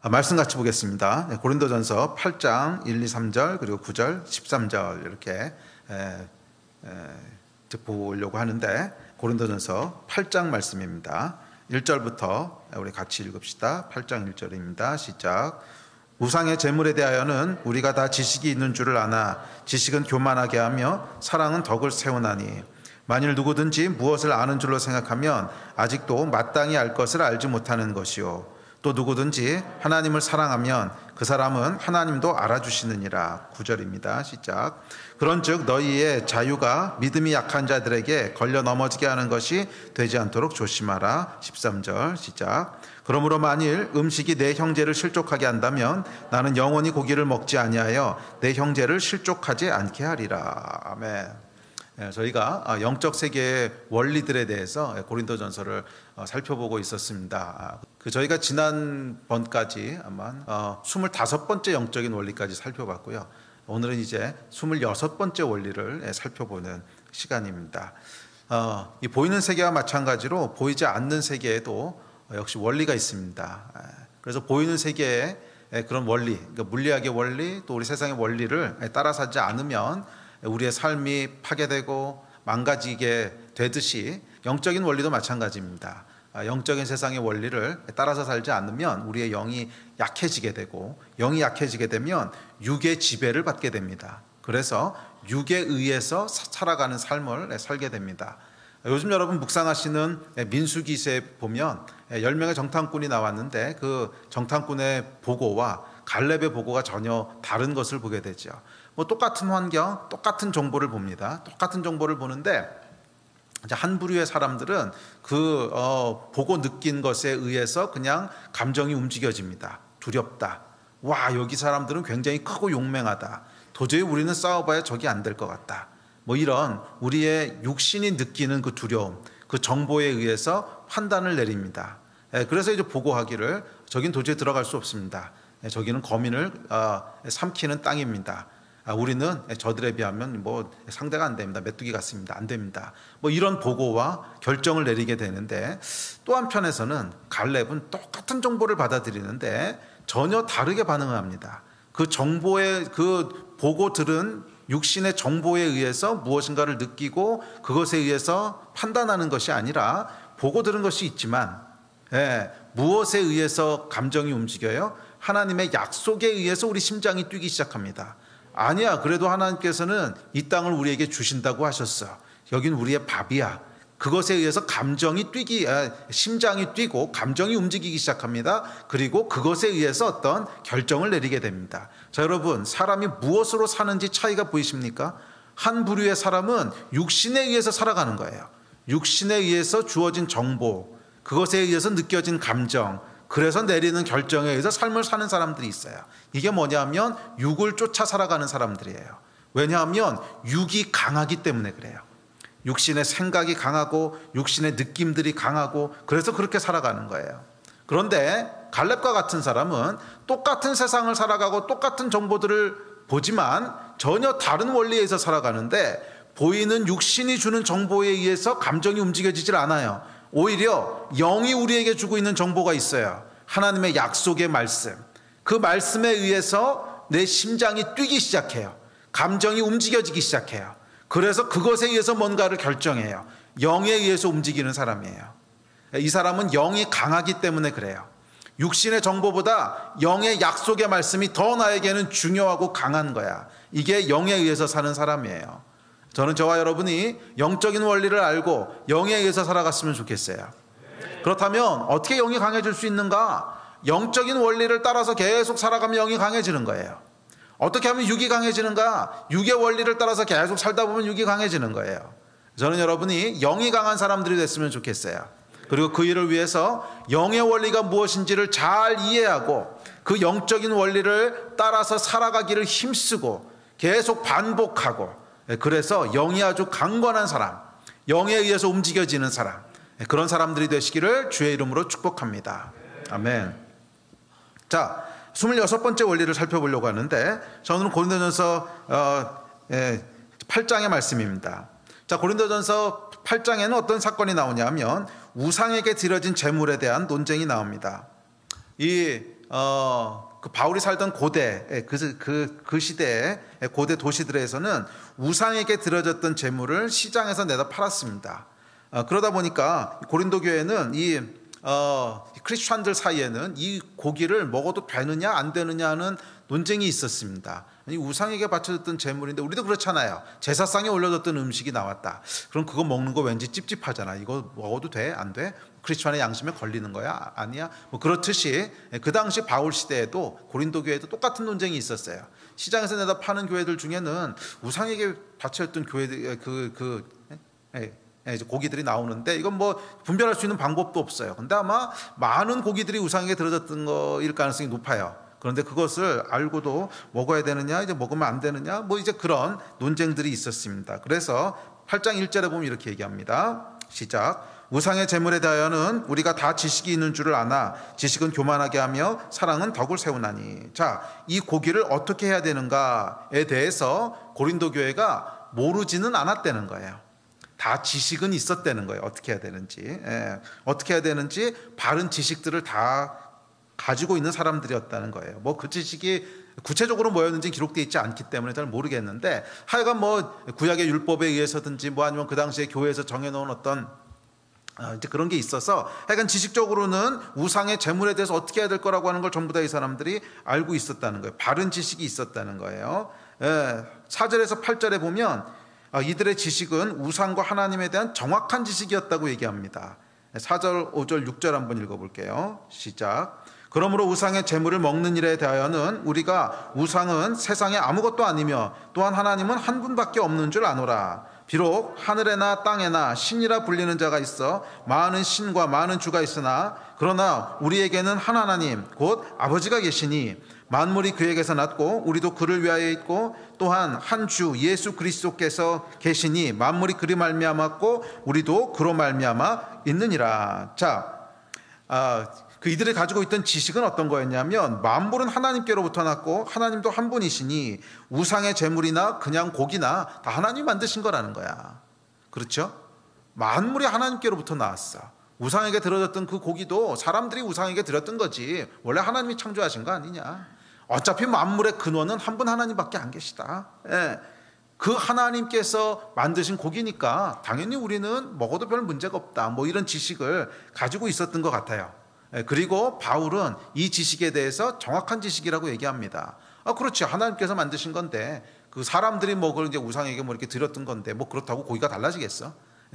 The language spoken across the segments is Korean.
말씀 같이 보겠습니다. 고린도전서 8장 1, 2, 3절 그리고 9절, 13절 이렇게 보려고 하는데, 고린도전서 8장 말씀입니다. 1절부터 우리 같이 읽읍시다. 8장 1절입니다. 시작. 우상의 제물에 대하여는 우리가 다 지식이 있는 줄을 아나 지식은 교만하게 하며 사랑은 덕을 세우나니, 만일 누구든지 무엇을 아는 줄로 생각하면 아직도 마땅히 알 것을 알지 못하는 것이요, 또 누구든지 하나님을 사랑하면 그 사람은 하나님도 알아주시느니라. 9절입니다. 시작. 그런즉 너희의 자유가 믿음이 약한 자들에게 걸려 넘어지게 하는 것이 되지 않도록 조심하라. 13절 시작. 그러므로 만일 음식이 내 형제를 실족하게 한다면 나는 영원히 고기를 먹지 아니하여 내 형제를 실족하지 않게 하리라. 아멘. 저희가 영적 세계의 원리들에 대해서 고린도전서를 살펴보고 있었습니다. 저희가 지난번까지 아마 25번째 영적인 원리까지 살펴봤고요. 오늘은 이제 26번째 원리를 살펴보는 시간입니다. 이 보이는 세계와 마찬가지로 보이지 않는 세계에도 역시 원리가 있습니다. 그래서 보이는 세계의 그런 원리, 그러니까 물리학의 원리, 또 우리 세상의 원리를 따라 살지 않으면 우리의 삶이 파괴되고 망가지게 되듯이 영적인 원리도 마찬가지입니다. 영적인 세상의 원리를 따라서 살지 않으면 우리의 영이 약해지게 되고, 영이 약해지게 되면 육의 지배를 받게 됩니다. 그래서 육에 의해서 살아가는 삶을 살게 됩니다. 요즘 여러분 묵상하시는 민수기서에 보면 10명의 정탐꾼이 나왔는데 그 정탐꾼의 보고와 갈렙의 보고가 전혀 다른 것을 보게 되죠. 똑같은 환경, 똑같은 정보를 봅니다. 똑같은 정보를 보는데 한 부류의 사람들은 그 보고 느낀 것에 의해서 그냥 감정이 움직여집니다. 두렵다. 와, 여기 사람들은 굉장히 크고 용맹하다. 도저히 우리는 싸워봐야 적이 안 될 것 같다. 이런 우리의 육신이 느끼는 그 두려움, 그 정보에 의해서 판단을 내립니다. 그래서 이제 보고하기를 저긴 도저히 들어갈 수 없습니다. 저기는 거민을 삼키는 땅입니다. 우리는 저들에 비하면 상대가 안 됩니다. 메뚜기 같습니다. 안 됩니다. 이런 보고와 결정을 내리게 되는데, 또 한편에서는 갈렙은 똑같은 정보를 받아들이는데 전혀 다르게 반응을 합니다. 그 정보의 그 보고 들은 육신의 정보에 의해서 무엇인가를 느끼고 그것에 의해서 판단하는 것이 아니라, 보고 들은 것이 있지만 무엇에 의해서 감정이 움직여요? 하나님의 약속에 의해서 우리 심장이 뛰기 시작합니다. 아니야, 그래도 하나님께서는 이 땅을 우리에게 주신다고 하셨어. 여긴 우리의 밥이야. 그것에 의해서 심장이 뛰고 감정이 움직이기 시작합니다. 그리고 그것에 의해서 어떤 결정을 내리게 됩니다. 자, 여러분, 사람이 무엇으로 사는지 차이가 보이십니까? 한 부류의 사람은 육신에 의해서 살아가는 거예요. 육신에 의해서 주어진 정보, 그것에 의해서 느껴진 감정, 그래서 내리는 결정에 의해서 삶을 사는 사람들이 있어요. 이게 뭐냐면 육을 쫓아 살아가는 사람들이에요. 왜냐하면 육이 강하기 때문에 그래요. 육신의 생각이 강하고 육신의 느낌들이 강하고, 그래서 그렇게 살아가는 거예요. 그런데 갈렙과 같은 사람은 똑같은 세상을 살아가고 똑같은 정보들을 보지만 전혀 다른 원리에 의해서 살아가는데, 보이는 육신이 주는 정보에 의해서 감정이 움직여지질 않아요. 오히려 영이 우리에게 주고 있는 정보가 있어요. 하나님의 약속의 말씀. 그 말씀에 의해서 내 심장이 뛰기 시작해요. 감정이 움직여지기 시작해요. 그래서 그것에 의해서 뭔가를 결정해요. 영에 의해서 움직이는 사람이에요. 이 사람은 영이 강하기 때문에 그래요. 육신의 정보보다 영의 약속의 말씀이 더 나에게는 중요하고 강한 거야. 이게 영에 의해서 사는 사람이에요. 저는 저와 여러분이 영적인 원리를 알고 영에 의해서 살아갔으면 좋겠어요. 그렇다면 어떻게 영이 강해질 수 있는가? 영적인 원리를 따라서 계속 살아가면 영이 강해지는 거예요. 어떻게 하면 육이 강해지는가? 육의 원리를 따라서 계속 살다 보면 육이 강해지는 거예요. 저는 여러분이 영이 강한 사람들이 됐으면 좋겠어요. 그리고 그 일을 위해서 영의 원리가 무엇인지를 잘 이해하고 그 영적인 원리를 따라서 살아가기를 힘쓰고 계속 반복하고, 그래서 영이 아주 강건한 사람, 영에 의해서 움직여지는 사람, 그런 사람들이 되시기를 주의 이름으로 축복합니다. 아멘. 자, 26번째 원리를 살펴보려고 하는데, 저는 고린도전서 8장의 말씀입니다. 자, 고린도전서 8장에는 어떤 사건이 나오냐면 우상에게 드려진 제물에 대한 논쟁이 나옵니다. 이 그 바울이 살던 고대 그 시대의 고대 도시들에서는 우상에게 드려졌던 재물을 시장에서 내다 팔았습니다. 그러다 보니까 고린도 교회는 이 크리스천들 사이에는 이 고기를 먹어도 되느냐 안 되느냐 하는 논쟁이 있었습니다. 아니, 우상에게 바쳐졌던 재물인데 우리도 그렇잖아요. 제사상에 올려졌던 음식이 나왔다. 그럼 그거 먹는 거 왠지 찝찝하잖아. 이거 먹어도 돼? 안 돼? 크리스천의 양심에 걸리는 거야? 아니야? 뭐 그렇듯이 그 당시 바울 시대에도 고린도 교회도 똑같은 논쟁이 있었어요. 시장에서 내다 파는 교회들 중에는 우상에게 바쳐졌던 교회들 이제 고기들이 나오는데 이건 뭐 분별할 수 있는 방법도 없어요. 근데 아마 많은 고기들이 우상에게 들어졌던 거일 가능성이 높아요. 그런데 그것을 알고도 먹어야 되느냐, 이제 먹으면 안 되느냐, 뭐 이제 그런 논쟁들이 있었습니다. 그래서 8장 1절에 보면 이렇게 얘기합니다. 시작. 우상의 재물에 대하여는 우리가 다 지식이 있는 줄을 아나 지식은 교만하게 하며 사랑은 덕을 세우나니. 자, 이 고기를 어떻게 해야 되는가에 대해서 고린도 교회가 모르지는 않았다는 거예요. 다 지식은 있었다는 거예요. 어떻게 해야 되는지, 어떻게 해야 되는지 바른 지식들을 다 가지고 있는 사람들이었다는 거예요. 뭐 그 지식이 구체적으로 뭐였는지 기록되어 있지 않기 때문에 잘 모르겠는데, 하여간 뭐 구약의 율법에 의해서든지 뭐 아니면 그 당시에 교회에서 정해놓은 어떤 이제 그런 게 있어서 하여간 지식적으로는 우상의 재물에 대해서 어떻게 해야 될 거라고 하는 걸 전부 다 이 사람들이 알고 있었다는 거예요. 바른 지식이 있었다는 거예요. 4절에서 8절에 보면 이들의 지식은 우상과 하나님에 대한 정확한 지식이었다고 얘기합니다. 4절, 5절, 6절 한번 읽어볼게요. 시작. 그러므로 우상의 재물을 먹는 일에 대하여는 우리가 우상은 세상에 아무것도 아니며 또한 하나님은 한 분밖에 없는 줄 아노라. 비록 하늘에나 땅에나 신이라 불리는 자가 있어 많은 신과 많은 주가 있으나 그러나 우리에게는 한 하나님 곧 아버지가 계시니 만물이 그에게서 났고 우리도 그를 위하여 있고 또한 한 주 예수 그리스도께서 계시니 만물이 그리 말미암았고 우리도 그로 말미암아 있느니라. 자, 그 이들이 가지고 있던 지식은 어떤 거였냐면 만물은 하나님께로부터 났고 하나님도 한 분이시니 우상의 재물이나 그냥 고기나 다 하나님이 만드신 거라는 거야. 그렇죠? 만물이 하나님께로부터 나왔어. 우상에게 드려졌던 그 고기도 사람들이 우상에게 드렸던 거지 원래 하나님이 창조하신 거 아니냐. 어차피 만물의 근원은 한 분 하나님밖에 안 계시다. 그 하나님께서 만드신 고기니까 당연히 우리는 먹어도 별 문제가 없다. 뭐 이런 지식을 가지고 있었던 것 같아요. 그리고 바울은 이 지식에 대해서 정확한 지식이라고 얘기합니다. 그렇지. 하나님께서 만드신 건데 그 사람들이 먹을 이제 우상에게 뭐 이렇게 드렸던 건데 뭐 그렇다고 고기가 달라지겠어?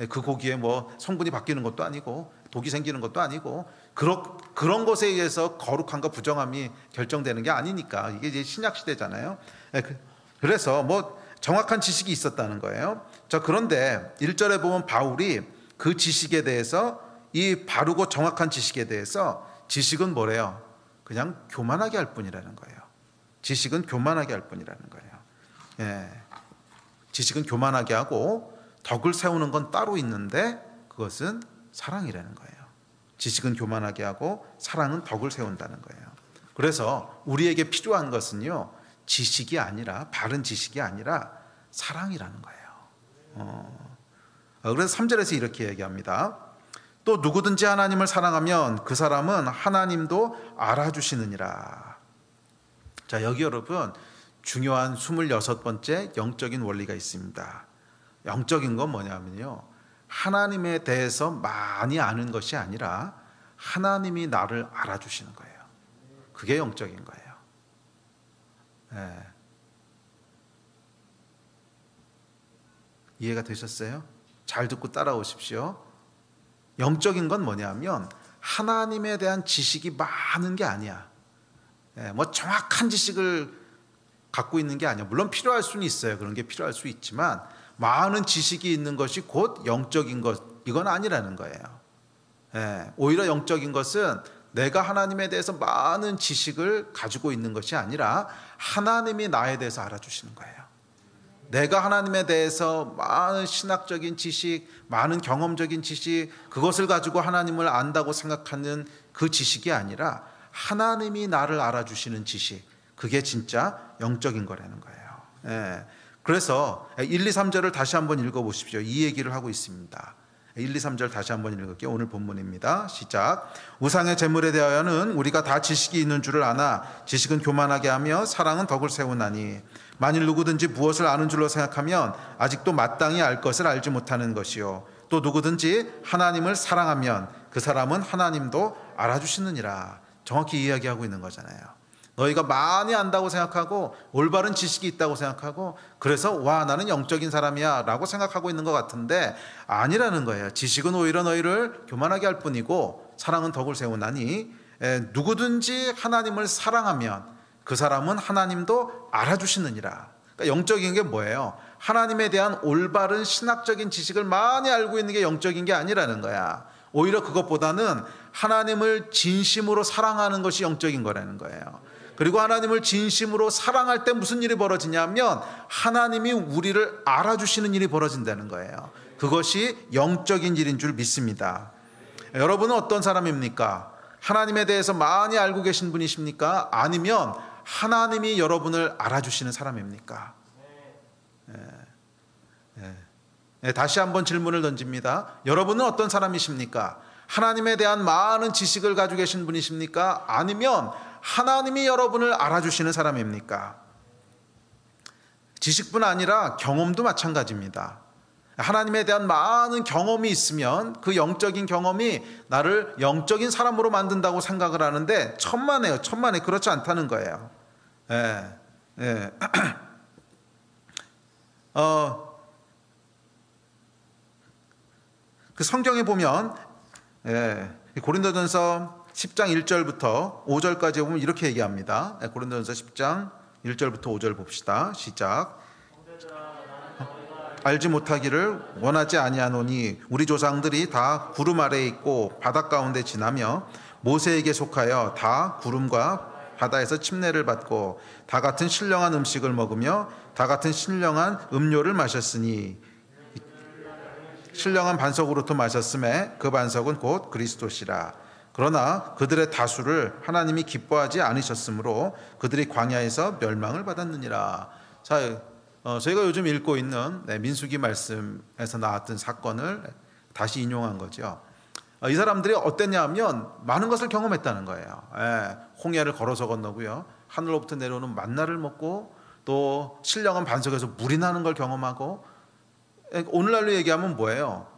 그 고기에 뭐 성분이 바뀌는 것도 아니고 독이 생기는 것도 아니고 그런 것에 의해서 거룩함과 부정함이 결정되는 게 아니니까 이게 이제 신약 시대잖아요. 그래서 뭐 정확한 지식이 있었다는 거예요. 자, 그런데 1절에 보면 바울이 그 지식에 대해서 이 바르고 정확한 지식에 대해서 지식은 뭐래요? 그냥 교만하게 할 뿐이라는 거예요. 지식은 교만하게 할 뿐이라는 거예요. 지식은 교만하게 하고 덕을 세우는 건 따로 있는데 그것은 사랑이라는 거예요. 지식은 교만하게 하고 사랑은 덕을 세운다는 거예요. 그래서 우리에게 필요한 것은요, 지식이 아니라 바른 지식이 아니라 사랑이라는 거예요. 그래서 3절에서 이렇게 얘기합니다. 또 누구든지 하나님을 사랑하면 그 사람은 하나님도 알아주시느니라. 자, 여기 여러분 중요한 26번째 영적인 원리가 있습니다. 영적인 건 뭐냐면요, 하나님에 대해서 많이 아는 것이 아니라 하나님이 나를 알아주시는 거예요. 그게 영적인 거예요. 이해가 되셨어요? 잘 듣고 따라오십시오. 영적인 건 뭐냐면 하나님에 대한 지식이 많은 게 아니야. 뭐 정확한 지식을 갖고 있는 게 아니야. 물론 필요할 수는 있어요. 그런 게 필요할 수 있지만 많은 지식이 있는 것이 곧 영적인 것, 이건 아니라는 거예요. 오히려 영적인 것은 내가 하나님에 대해서 많은 지식을 가지고 있는 것이 아니라 하나님이 나에 대해서 알아주시는 거예요. 내가 하나님에 대해서 많은 신학적인 지식, 많은 경험적인 지식, 그것을 가지고 하나님을 안다고 생각하는 그 지식이 아니라 하나님이 나를 알아주시는 지식, 그게 진짜 영적인 거라는 거예요. 그래서 1, 2, 3절을 다시 한번 읽어보십시오. 이 얘기를 하고 있습니다. 1, 2, 3절 다시 한번 읽을게요. 오늘 본문입니다. 시작. 우상의 제물에 대하여는 우리가 다 지식이 있는 줄을 아나 지식은 교만하게 하며 사랑은 덕을 세우나니 만일 누구든지 무엇을 아는 줄로 생각하면 아직도 마땅히 알 것을 알지 못하는 것이요 또 누구든지 하나님을 사랑하면 그 사람은 하나님도 알아주시느니라. 정확히 이야기하고 있는 거잖아요. 너희가 많이 안다고 생각하고 올바른 지식이 있다고 생각하고 그래서 와 나는 영적인 사람이야 라고 생각하고 있는 것 같은데 아니라는 거예요. 지식은 오히려 너희를 교만하게 할 뿐이고 사랑은 덕을 세우나니 누구든지 하나님을 사랑하면 그 사람은 하나님도 알아주시느니라. 그러니까 영적인 게 뭐예요? 하나님에 대한 올바른 신학적인 지식을 많이 알고 있는 게 영적인 게 아니라는 거야. 오히려 그것보다는 하나님을 진심으로 사랑하는 것이 영적인 거라는 거예요. 그리고 하나님을 진심으로 사랑할 때 무슨 일이 벌어지냐면 하나님이 우리를 알아주시는 일이 벌어진다는 거예요. 그것이 영적인 일인 줄 믿습니다. 여러분은 어떤 사람입니까? 하나님에 대해서 많이 알고 계신 분이십니까? 아니면 하나님이 여러분을 알아주시는 사람입니까? 다시 한번 질문을 던집니다. 여러분은 어떤 사람이십니까? 하나님에 대한 많은 지식을 가지고 계신 분이십니까? 아니면 하나님이 여러분을 알아주시는 사람입니까? 지식뿐 아니라 경험도 마찬가지입니다. 하나님에 대한 많은 경험이 있으면 그 영적인 경험이 나를 영적인 사람으로 만든다고 생각을 하는데 천만에요. 천만에 그렇지 않다는 거예요. 그 성경에 보면 고린도전서 10장 1절부터 5절까지 보면 이렇게 얘기합니다. 고린도전서 10장 1절부터 5절 봅시다. 시작. 알지 못하기를 원하지 아니하노니 우리 조상들이 다 구름 아래에 있고 바닷 가운데 지나며 모세에게 속하여 다 구름과 바다에서 침례를 받고 다 같은 신령한 음식을 먹으며 다 같은 신령한 음료를 마셨으니 신령한 반석으로부터 마셨음에 그 반석은 곧 그리스도시라. 그러나 그들의 다수를 하나님이 기뻐하지 않으셨으므로 그들이 광야에서 멸망을 받았느니라. 자, 저희가 요즘 읽고 있는 민수기 말씀에서 나왔던 사건을 다시 인용한 거죠. 이 사람들이 어땠냐 하면 많은 것을 경험했다는 거예요. 홍해를 걸어서 건너고요. 하늘로부터 내려오는 만나를 먹고 또 신령한 반석에서 물이 나는 걸 경험하고 오늘날로 얘기하면 뭐예요?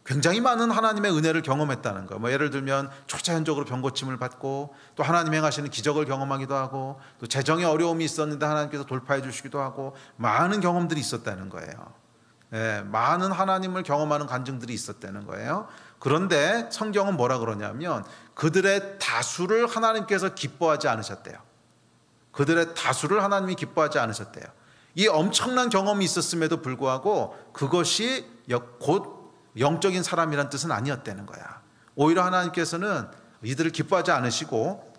굉장히 많은 하나님의 은혜를 경험했다는 거. 예를 들면 초자연적으로 병고침을 받고 또 하나님 행하시는 기적을 경험하기도 하고 또 재정에 어려움이 있었는데 하나님께서 돌파해 주시기도 하고 많은 경험들이 있었다는 거예요. 많은 하나님을 경험하는 간증들이 있었다는 거예요. 그런데 성경은 뭐라 그러냐면 그들의 다수를 하나님께서 기뻐하지 않으셨대요. 그들의 다수를 하나님이 기뻐하지 않으셨대요. 이 엄청난 경험이 있었음에도 불구하고 그것이 곧 영적인 사람이란 뜻은 아니었다는 거야. 오히려 하나님께서는 이들을 기뻐하지 않으시고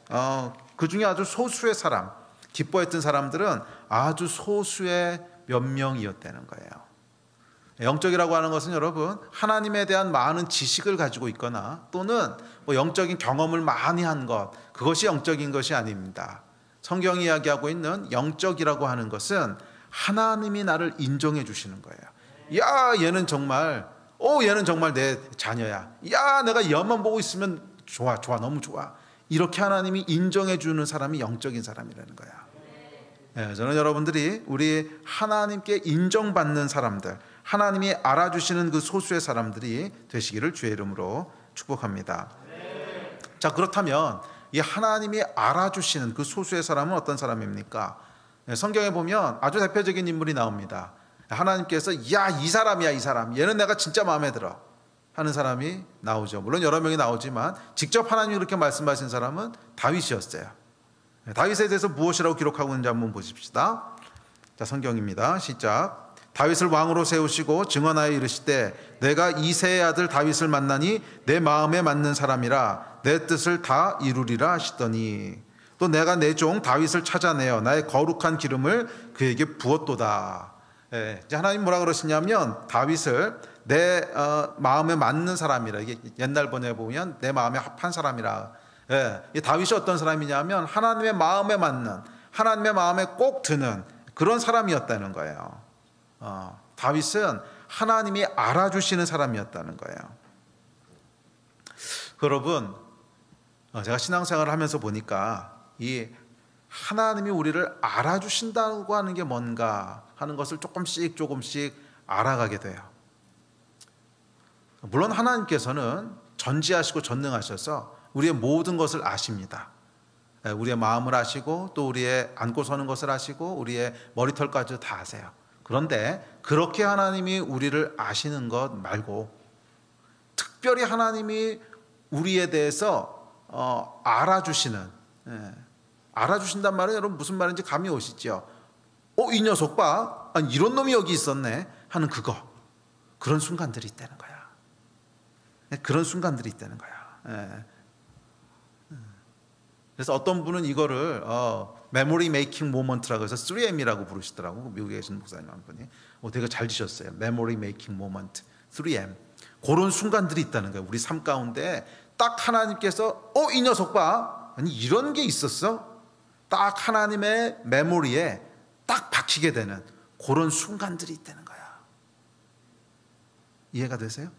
그 중에 아주 소수의 사람, 기뻐했던 사람들은 아주 소수의 몇 명이었다는 거예요. 영적이라고 하는 것은 여러분 하나님에 대한 많은 지식을 가지고 있거나 또는 영적인 경험을 많이 한 것, 그것이 영적인 것이 아닙니다. 성경이 이야기하고 있는 영적이라고 하는 것은 하나님이 나를 인정해 주시는 거예요. 야, 얘는 정말 내 자녀야. 야, 내가 얘만 보고 있으면 좋아, 너무 좋아. 이렇게 하나님이 인정해 주는 사람이 영적인 사람이라는 거야. 저는 여러분들이 우리 하나님께 인정받는 사람들, 하나님이 알아주시는 그 소수의 사람들이 되시기를 주의 이름으로 축복합니다. 자, 그렇다면 이 하나님이 알아주시는 그 소수의 사람은 어떤 사람입니까? 성경에 보면 아주 대표적인 인물이 나옵니다. 하나님께서 야, 이 사람이야, 이 사람. 얘는 내가 진짜 마음에 들어 하는 사람이 나오죠. 물론 여러 명이 나오지만 직접 하나님이 그렇게 말씀하신 사람은 다윗이었어요. 다윗에 대해서 무엇이라고 기록하고 있는지 한번 보십시다. 자, 성경입니다. 시작. 다윗을 왕으로 세우시고 증언하여 이르시되 내가 이새의 아들 다윗을 만나니 내 마음에 맞는 사람이라 내 뜻을 다 이루리라 하시더니 또 내가 내 종 다윗을 찾아내어 나의 거룩한 기름을 그에게 부었도다. 이제 하나님 뭐라 그러시냐면 다윗을 내 마음에 맞는 사람이라. 이게 옛날 번역에 보면 내 마음에 합한 사람이라. 이 다윗이 어떤 사람이냐면 하나님의 마음에 맞는, 하나님의 마음에 꼭 드는 그런 사람이었다는 거예요. 다윗은 하나님이 알아주시는 사람이었다는 거예요. 여러분, 제가 신앙생활을 하면서 보니까 이 하나님이 우리를 알아주신다고 하는 게 뭔가 하는 것을 조금씩 알아가게 돼요. 물론 하나님께서는 전지하시고 전능하셔서 우리의 모든 것을 아십니다. 우리의 마음을 아시고 또 우리의 앉고 서는 것을 아시고 우리의 머리털까지 다 아세요. 그런데 그렇게 하나님이 우리를 아시는 것 말고 특별히 하나님이 우리에 대해서 알아주시는, 알아주신단 말은 여러분 무슨 말인지 감이 오시죠? 이 녀석 봐, 아니, 이런 놈이 여기 있었네 하는 그런 순간들이 있다는 거야. 그런 순간들이 있다는 거야. 그래서 어떤 분은 이거를 메모리 메이킹 모먼트라고 해서 3M이라고 부르시더라고. 미국에 계신 목사님 한 분이 되게 잘 지셨어요. 메모리 메이킹 모먼트 3M. 그런 순간들이 있다는 거예요. 우리 삶 가운데 딱 하나님께서 이 녀석 봐, 아니 이런 게 있었어? 딱 하나님의 메모리에 딱 박히게 되는 그런 순간들이 있다는 거야. 이해가 되세요?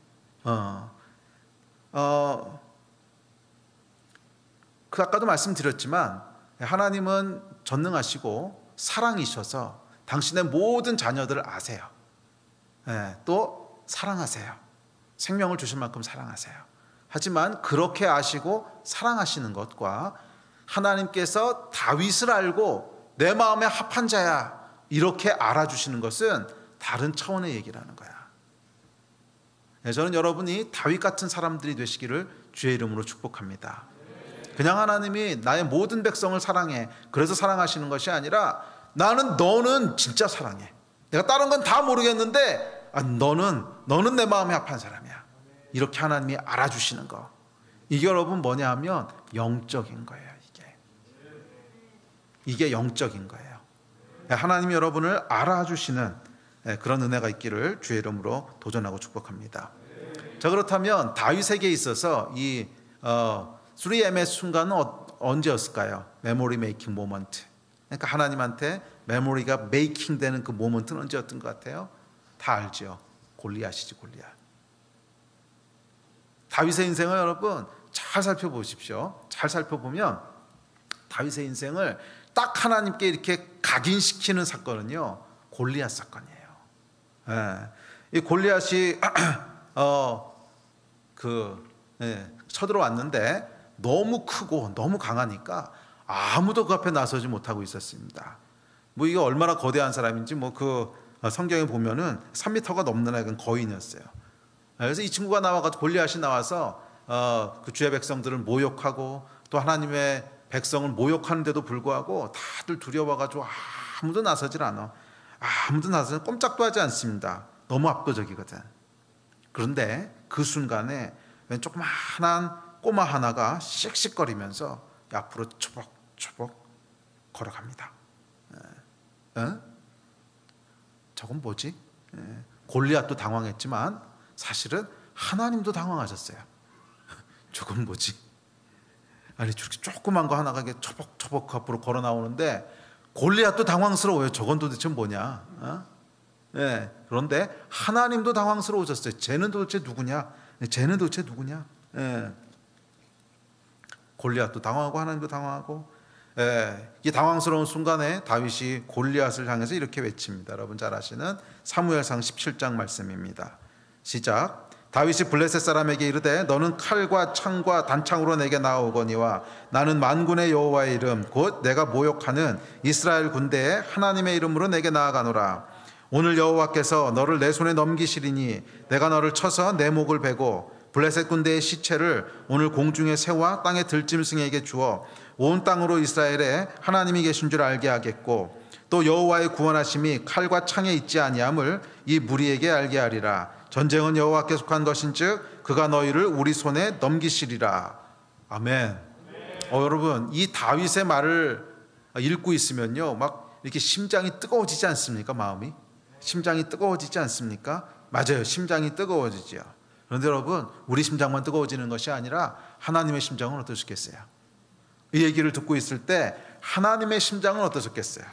아까도 말씀드렸지만 하나님은 전능하시고 사랑이셔서 당신의 모든 자녀들을 아세요. 또 사랑하세요. 생명을 주실 만큼 사랑하세요. 하지만 그렇게 아시고 사랑하시는 것과 하나님께서 다윗을 알고 내 마음에 합한 자야 이렇게 알아주시는 것은 다른 차원의 얘기라는 거야. 저는 여러분이 다윗 같은 사람들이 되시기를 주의 이름으로 축복합니다. 그냥 하나님이 나의 모든 백성을 사랑해, 그래서 사랑하시는 것이 아니라 너는 진짜 사랑해. 내가 다른 건 다 모르겠는데 너는 내 마음에 합한 사람이야. 이렇게 하나님이 알아주시는 거. 이게 여러분 뭐냐 하면 영적인 거예요. 이게 영적인 거예요. 하나님이 여러분을 알아주시는 그런 은혜가 있기를 주의 이름으로 도전하고 축복합니다. 자, 그렇다면 다윗에게 있어서 이 3M의 순간은 언제였을까요? 메모리 메이킹 모먼트. 그러니까 하나님한테 메모리가 메이킹 되는 그 모먼트는 언제였던 것 같아요? 다 알죠. 골리앗이지, 골리앗. 다윗의 인생을 여러분 잘 살펴보십시오. 잘 살펴보면 다윗의 인생을 딱 하나님께 이렇게 각인시키는 사건은요, 골리앗 사건이에요. 이 골리앗이 쳐들어왔는데 너무 크고 너무 강하니까 아무도 그 앞에 나서지 못하고 있었습니다. 이게 얼마나 거대한 사람인지 성경에 보면은 3m가 넘는 애가 거인이었어요. 그래서 이 친구가 나와가지고 골리앗이 나와서 그 주의 백성들을 모욕하고 또 하나님의 백성을 모욕하는데도 불구하고 다들 두려워가지고 아무도 나서질 않아. 아무도 나서지 꼼짝도 하지 않습니다. 너무 압도적이거든. 그런데 그 순간에 조그마한 꼬마 하나가 씩씩거리면서 앞으로 초복초복 걸어갑니다. 저건 뭐지? 골리앗도 당황했지만 사실은 하나님도 당황하셨어요. 저건 뭐지? 아니 저렇게 조그만 거 하나가 초복초복 앞으로 걸어 나오는데 골리앗도 당황스러워요. 저건 도대체 뭐냐? 그런데 하나님도 당황스러우셨어요. 쟤는 도대체 누구냐? 골리앗도 당황하고 하나님도 당황하고. 이 당황스러운 순간에 다윗이 골리앗을 향해서 이렇게 외칩니다. 여러분 잘 아시는 사무엘상 17장 말씀입니다. 시작. 다윗이 블레셋 사람에게 이르되 너는 칼과 창과 단창으로 내게 나오거니와 나는 만군의 여호와의 이름 곧 내가 모욕하는 이스라엘 군대의 하나님의 이름으로 내게 나아가노라. 오늘 여호와께서 너를 내 손에 넘기시리니 내가 너를 쳐서 내 목을 베고 블레셋 군대의 시체를 오늘 공중의 새와 땅의 들짐승에게 주어 온 땅으로 이스라엘에 하나님이 계신 줄 알게 하겠고 또 여호와의 구원하심이 칼과 창에 있지 아니함을 이 무리에게 알게 하리라. 전쟁은 여호와께 속한 것인즉 그가 너희를 우리 손에 넘기시리라. 아멘. 여러분 이 다윗의 말을 읽고 있으면요 막 이렇게 심장이 뜨거워지지 않습니까? 마음이 심장이 뜨거워지지 않습니까? 맞아요. 심장이 뜨거워지죠. 그런데 여러분 우리 심장만 뜨거워지는 것이 아니라 하나님의 심장은 어떠셨겠어요? 이 얘기를 듣고 있을 때 하나님의 심장은 어떠셨겠어요?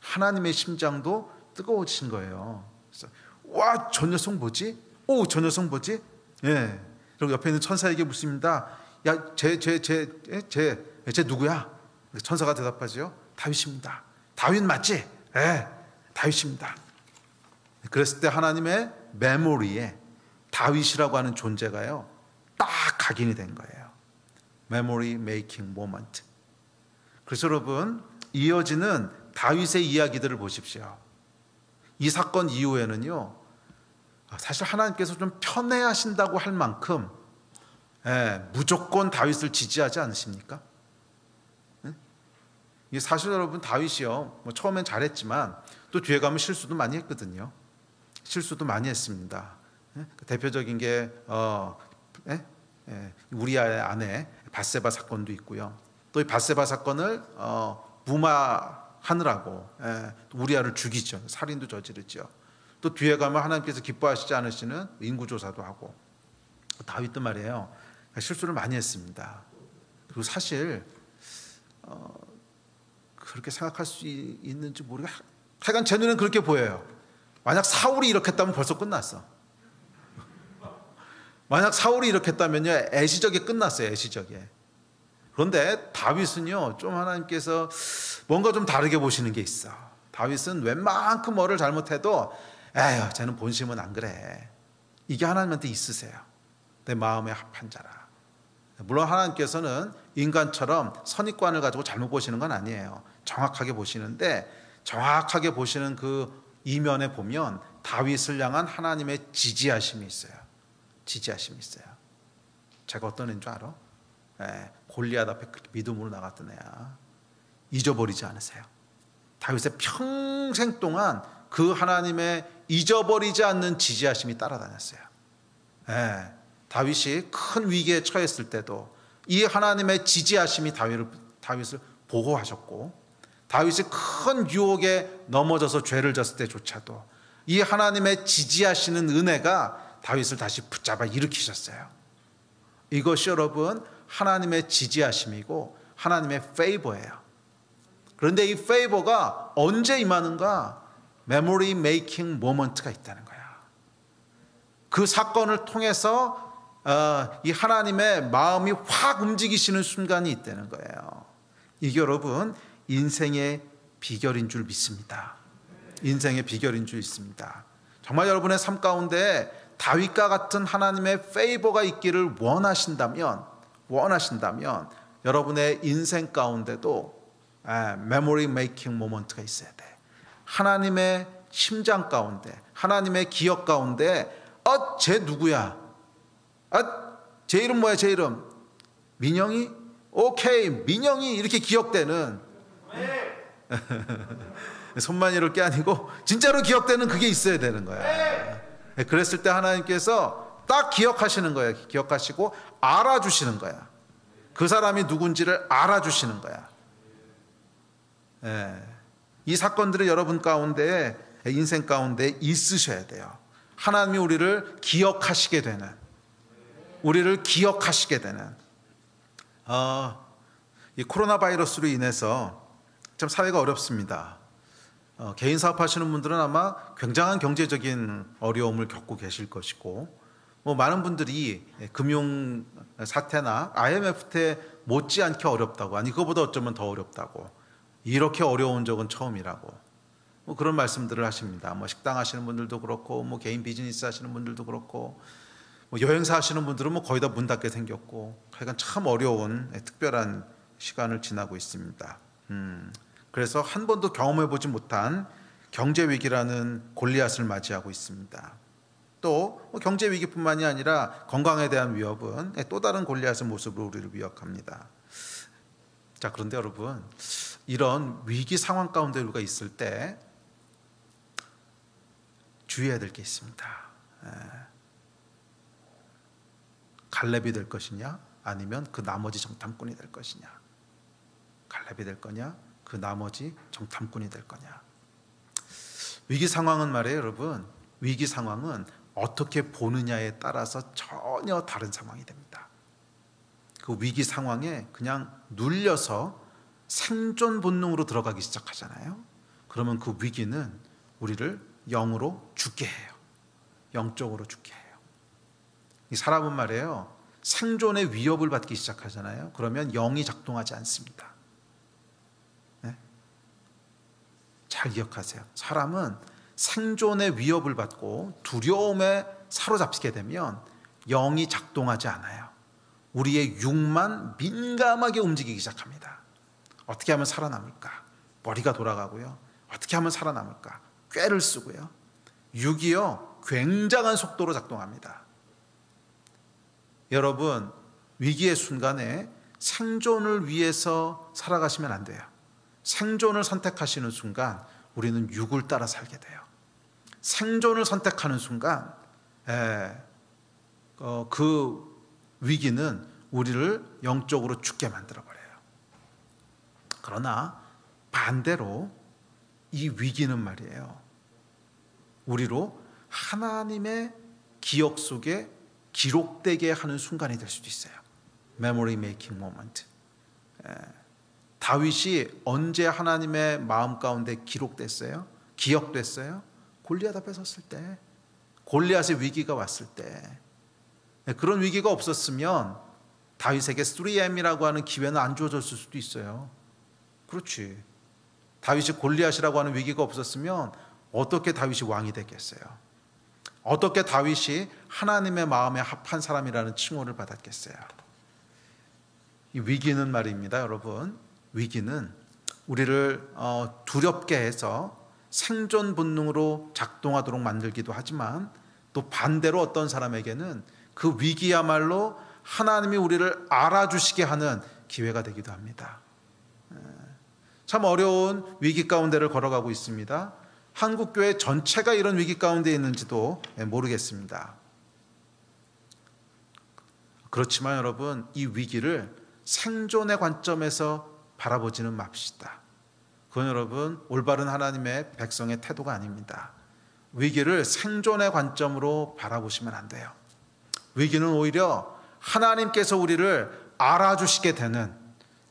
하나님의 심장도 뜨거워지신 거예요. 그래서 와, 저 녀석 뭐지? 오, 저 녀석 뭐지? 예. 그리고 옆에 있는 천사에게 묻습니다. 야, 쟤 누구야? 천사가 대답하죠. 다윗입니다. 다윗 맞지? 예, 다윗입니다. 그랬을 때 하나님의 메모리에 다윗이라고 하는 존재가요, 딱 각인이 된 거예요. 메모리 메이킹 모먼트. 그래서 여러분, 이어지는 다윗의 이야기들을 보십시오. 이 사건 이후에는요, 사실 하나님께서 좀 편애하신다고 할 만큼 무조건 다윗을 지지하지 않으십니까? 사실 여러분, 다윗이요, 뭐 처음엔 잘했지만 또 뒤에 가면 실수도 많이 했거든요. 실수도 많이 했습니다. 대표적인 게 우리아의 아내 밧세바 사건도 있고요. 또 이 밧세바 사건을 무마하느라고 우리아를 죽이죠. 살인도 저지르죠. 또 뒤에 가면 하나님께서 기뻐하시지 않으시는 인구조사도 하고. 다윗도 말이에요, 실수를 많이 했습니다. 그리고 사실 그렇게 생각할 수 있는지 모르겠어요. 하여간 제 눈에는 그렇게 보여요. 만약 사울이 이렇게 했다면 벌써 끝났어. 만약 사울이 이렇게 했다면요, 애시적에 끝났어요. 애시적에. 그런데 다윗은요, 좀 하나님께서 뭔가 좀 다르게 보시는 게 있어. 다윗은 웬만큼 뭐를 잘못해도 에휴, 쟤는 본심은 안 그래. 이게 하나님한테 있으세요. 내 마음에 합한 자라. 물론 하나님께서는 인간처럼 선입관을 가지고 잘못 보시는 건 아니에요. 정확하게 보시는데, 정확하게 보시는 그 이면에 보면 다윗을 향한 하나님의 지지하심이 있어요. 지지하심이 있어요. 제가 어떤 애인 줄 알아? 골리앗 앞에 믿음으로 나갔던 애야. 잊어버리지 않으세요. 다윗의 평생 동안 그 하나님의 잊어버리지 않는 지지하심이 따라다녔어요. 다윗이 큰 위기에 처했을 때도 이 하나님의 지지하심이 다윗을 보호하셨고, 다윗이 큰 유혹에 넘어져서 죄를 졌을 때조차도 이 하나님의 지지하시는 은혜가 다윗을 다시 붙잡아 일으키셨어요. 이것이 여러분, 하나님의 지지하심이고 하나님의 페이버예요. 그런데 이 페이버가 언제 임하는가? 메모리 메이킹 모먼트가 있다는 거야. 그 사건을 통해서 이 하나님의 마음이 확 움직이시는 순간이 있다는 거예요. 이게 여러분, 인생의 비결인 줄 믿습니다. 인생의 비결인 줄 믿습니다. 정말 여러분의 삶 가운데 다윗과 같은 하나님의 페이버가 있기를 원하신다면 여러분의 인생 가운데도 메모리 메이킹 모먼트가 있어야 돼. 하나님의 심장 가운데, 하나님의 기억 가운데, 쟤 누구야? 제 이름 뭐야? 제 이름 민영이? 오케이, 민영이. 이렇게 기억되는 손만 이럴 게 아니고 진짜로 기억되는 그게 있어야 되는 거야. 그랬을 때 하나님께서 딱 기억하시는 거예요. 기억하시고 알아주시는 거야. 그 사람이 누군지를 알아주시는 거야. 이 사건들이 여러분 가운데, 인생 가운데 있으셔야 돼요. 하나님이 우리를 기억하시게 되는, 이 코로나 바이러스로 인해서 참 사회가 어렵습니다. 개인 사업하시는 분들은 아마 굉장한 경제적인 어려움을 겪고 계실 것이고, 많은 분들이 금융 사태나 IMF 때 못지않게 어렵다고, 아니 그거보다 어쩌면 더 어렵다고, 이렇게 어려운 적은 처음이라고 그런 말씀들을 하십니다. 식당 하시는 분들도 그렇고, 개인 비즈니스 하시는 분들도 그렇고, 여행사 하시는 분들은 거의 다 문 닫게 생겼고, 하여간 참 어려운 특별한 시간을 지나고 있습니다. 그래서 한 번도 경험해보지 못한 경제 위기라는 골리앗을 맞이하고 있습니다. 또 경제 위기뿐만이 아니라 건강에 대한 위협은 또 다른 골리앗의 모습으로 우리를 위협합니다. 자, 그런데 여러분, 이런 위기 상황 가운데 우리가 있을 때 주의해야 될 게 있습니다. 갈렙이 될 것이냐, 아니면 그 나머지 정탐꾼이 될 것이냐. 갈렙이 될 거냐, 그 나머지 정탐꾼이 될 거냐. 위기 상황은 말이에요, 여러분, 위기 상황은 어떻게 보느냐에 따라서 전혀 다른 상황이 됩니다. 그 위기 상황에 그냥 눌려서 생존 본능으로 들어가기 시작하잖아요. 그러면 그 위기는 우리를 영으로 죽게 해요. 영적으로 죽게 해요. 이 사람은 말이에요, 생존의 위협을 받기 시작하잖아요. 그러면 영이 작동하지 않습니다. 네? 잘 기억하세요. 사람은 생존의 위협을 받고 두려움에 사로잡히게 되면 영이 작동하지 않아요. 우리의 육만 민감하게 움직이기 시작합니다. 어떻게 하면 살아남을까? 머리가 돌아가고요. 어떻게 하면 살아남을까? 꾀를 쓰고요. 육이요, 굉장한 속도로 작동합니다. 여러분, 위기의 순간에 생존을 위해서 살아가시면 안 돼요. 생존을 선택하시는 순간 우리는 육을 따라 살게 돼요. 생존을 선택하는 순간 그 위기는 우리를 영적으로 죽게 만들어버려요. 그러나 반대로 이 위기는 말이에요, 우리로 하나님의 기억 속에 기록되게 하는 순간이 될 수도 있어요. Memory making moment. 다윗이 언제 하나님의 마음 가운데 기록됐어요? 기억됐어요? 골리앗 앞에 섰을 때, 골리앗의 위기가 왔을 때. 그런 위기가 없었으면 다윗에게 3M이라고 하는 기회는 안 주어졌을 수도 있어요. 그렇지. 다윗이 골리앗이라고 하는 위기가 없었으면 어떻게 다윗이 왕이 됐겠어요? 어떻게 다윗이 하나님의 마음에 합한 사람이라는 칭호를 받았겠어요? 이 위기는 말입니다, 여러분. 위기는 우리를 두렵게 해서 생존 본능으로 작동하도록 만들기도 하지만, 또 반대로 어떤 사람에게는 그 위기야말로 하나님이 우리를 알아주시게 하는 기회가 되기도 합니다. 참 어려운 위기 가운데를 걸어가고 있습니다. 한국교회 전체가 이런 위기 가운데 있는지도 모르겠습니다. 그렇지만 여러분, 이 위기를 생존의 관점에서 바라보지는 맙시다. 그건 여러분, 올바른 하나님의 백성의 태도가 아닙니다. 위기를 생존의 관점으로 바라보시면 안 돼요. 위기는 오히려 하나님께서 우리를 알아주시게 되는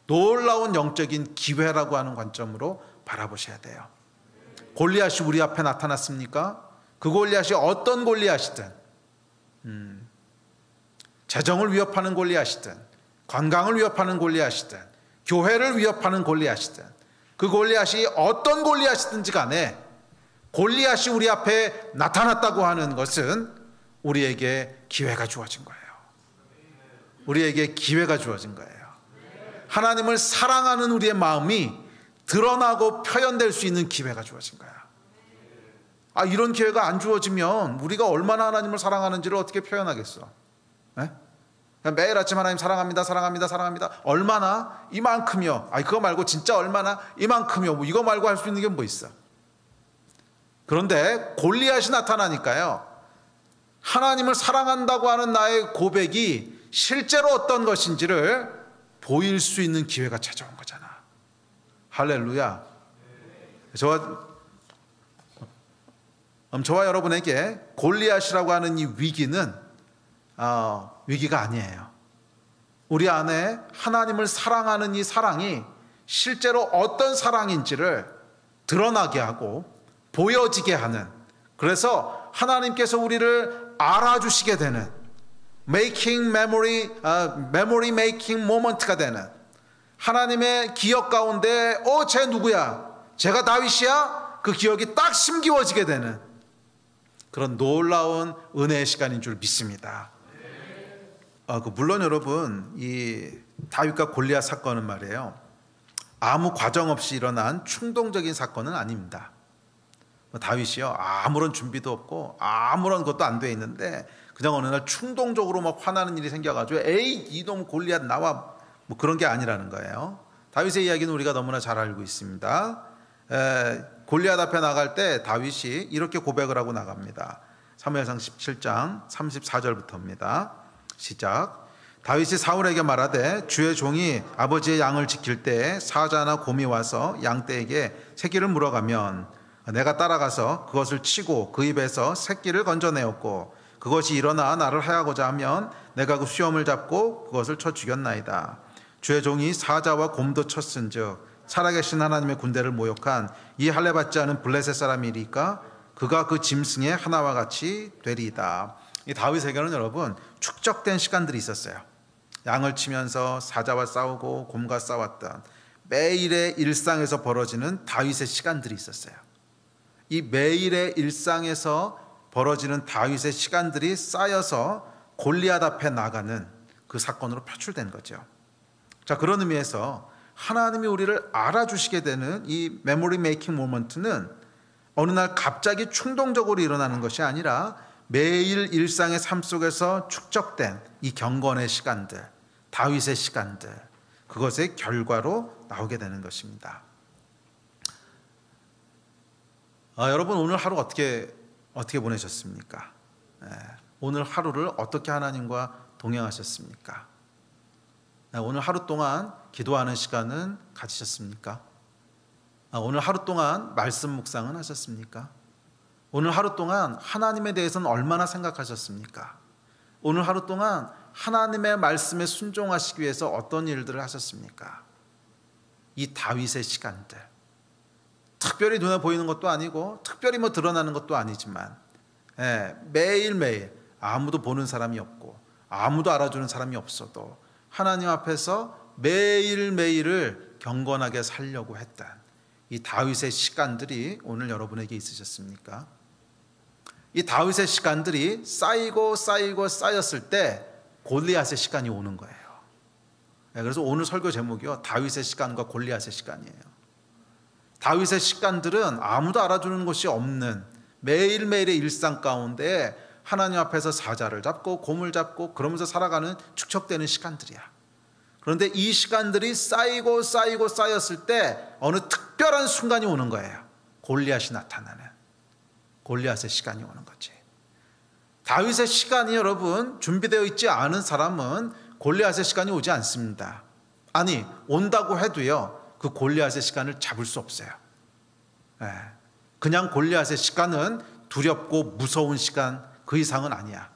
놀라운 영적인 기회라고 하는 관점으로 바라보셔야 돼요. 골리앗이 우리 앞에 나타났습니까? 그 골리앗이 어떤 골리앗이든, 재정을 위협하는 골리앗이든, 건강을 위협하는 골리앗이든, 교회를 위협하는 골리앗이든, 그 골리앗이 어떤 골리앗이든지 간에 골리앗이 우리 앞에 나타났다고 하는 것은 우리에게 기회가 주어진 거예요. 우리에게 기회가 주어진 거예요. 하나님을 사랑하는 우리의 마음이 드러나고 표현될 수 있는 기회가 주어진 거야. 이런 기회가 안 주어지면 우리가 얼마나 하나님을 사랑하는지를 어떻게 표현하겠어? 네? 매일 아침 하나님 사랑합니다, 사랑합니다, 사랑합니다. 얼마나? 이만큼이요. 그거 말고 진짜 얼마나? 이만큼이요. 이거 말고 할 수 있는 게 뭐 있어? 그런데 골리앗이 나타나니까요, 하나님을 사랑한다고 하는 나의 고백이 실제로 어떤 것인지를 보일 수 있는 기회가 찾아온 거잖아. 할렐루야. 저와 여러분에게 골리앗이라고 하는 이 위기는 위기가 아니에요. 우리 안에 하나님을 사랑하는 이 사랑이 실제로 어떤 사랑인지를 드러나게 하고 보여지게 하는, 그래서 하나님께서 우리를 알아주시게 되는 memory making moment가 되는, 하나님의 기억 가운데 쟤 누구야? 쟤가 다윗이야? 그 기억이 딱 심기워지게 되는 그런 놀라운 은혜의 시간인 줄 믿습니다. 물론 여러분, 이 다윗과 골리앗 사건은 말이에요, 아무 과정 없이 일어난 충동적인 사건은 아닙니다. 다윗이요, 아무런 준비도 없고 아무런 것도 안 돼 있는데 그냥 어느 날 충동적으로 막 화나는 일이 생겨가지고 이놈 골리앗 나와, 그런 게 아니라는 거예요. 다윗의 이야기는 우리가 너무나 잘 알고 있습니다. 골리앗 앞에 나갈 때 다윗이 이렇게 고백을 하고 나갑니다. 사무엘상 17장 34절부터입니다. 시작. 다윗이 사울에게 말하되 주의 종이 아버지의 양을 지킬 때 사자나 곰이 와서 양떼에게 새끼를 물어가면 내가 따라가서 그것을 치고 그 입에서 새끼를 건져내었고 그것이 일어나 나를 해하고자 하면 내가 그 수염을 잡고 그것을 쳐 죽였나이다. 주의 종이 사자와 곰도 쳤은즉 살아계신 하나님의 군대를 모욕한 이 할례받지 않은 블레셋 사람이리까 그가 그 짐승의 하나와 같이 되리이다. 이 다윗에게는 여러분 축적된 시간들이 있었어요. 양을 치면서 사자와 싸우고 곰과 싸웠던 매일의 일상에서 벌어지는 다윗의 시간들이 있었어요. 이 매일의 일상에서 벌어지는 다윗의 시간들이 쌓여서 골리앗 앞에 나가는 그 사건으로 표출된 거죠. 자, 그런 의미에서 하나님이 우리를 알아주시게 되는 이 메모리 메이킹 모먼트는 어느 날 갑자기 충동적으로 일어나는 것이 아니라 매일 일상의 삶 속에서 축적된 이 경건의 시간들, 다윗의 시간들, 그것의 결과로 나오게 되는 것입니다. 여러분 오늘 하루 어떻게 보내셨습니까? 오늘 하루를 어떻게 하나님과 동행하셨습니까? 오늘 하루 동안 기도하는 시간은 가지셨습니까? 오늘 하루 동안 말씀 묵상은 하셨습니까? 오늘 하루 동안 하나님에 대해서는 얼마나 생각하셨습니까? 오늘 하루 동안 하나님의 말씀에 순종하시기 위해서 어떤 일들을 하셨습니까? 이 다윗의 시간들, 특별히 눈에 보이는 것도 아니고 특별히 드러나는 것도 아니지만 매일매일 아무도 보는 사람이 없고 아무도 알아주는 사람이 없어도 하나님 앞에서 매일매일을 경건하게 살려고 했던 이 다윗의 시간들이 오늘 여러분에게 있으셨습니까? 이 다윗의 시간들이 쌓이고 쌓였을 때 골리앗의 시간이 오는 거예요. 그래서 오늘 설교 제목이요, 다윗의 시간과 골리앗의 시간이에요. 다윗의 시간들은 아무도 알아주는 것이 없는 매일매일의 일상 가운데 하나님 앞에서 사자를 잡고 곰을 잡고 그러면서 살아가는 축적되는 시간들이야. 그런데 이 시간들이 쌓이고 쌓였을 때 어느 특별한 순간이 오는 거예요. 골리앗이 나타나는, 골리앗의 시간이 오는 거지. 다윗의 시간이 여러분 준비되어 있지 않은 사람은 골리앗의 시간이 오지 않습니다. 아니, 온다고 해도요, 그 골리앗의 시간을 잡을 수 없어요. 그냥 골리앗의 시간은 두렵고 무서운 시간, 그 이상은 아니야.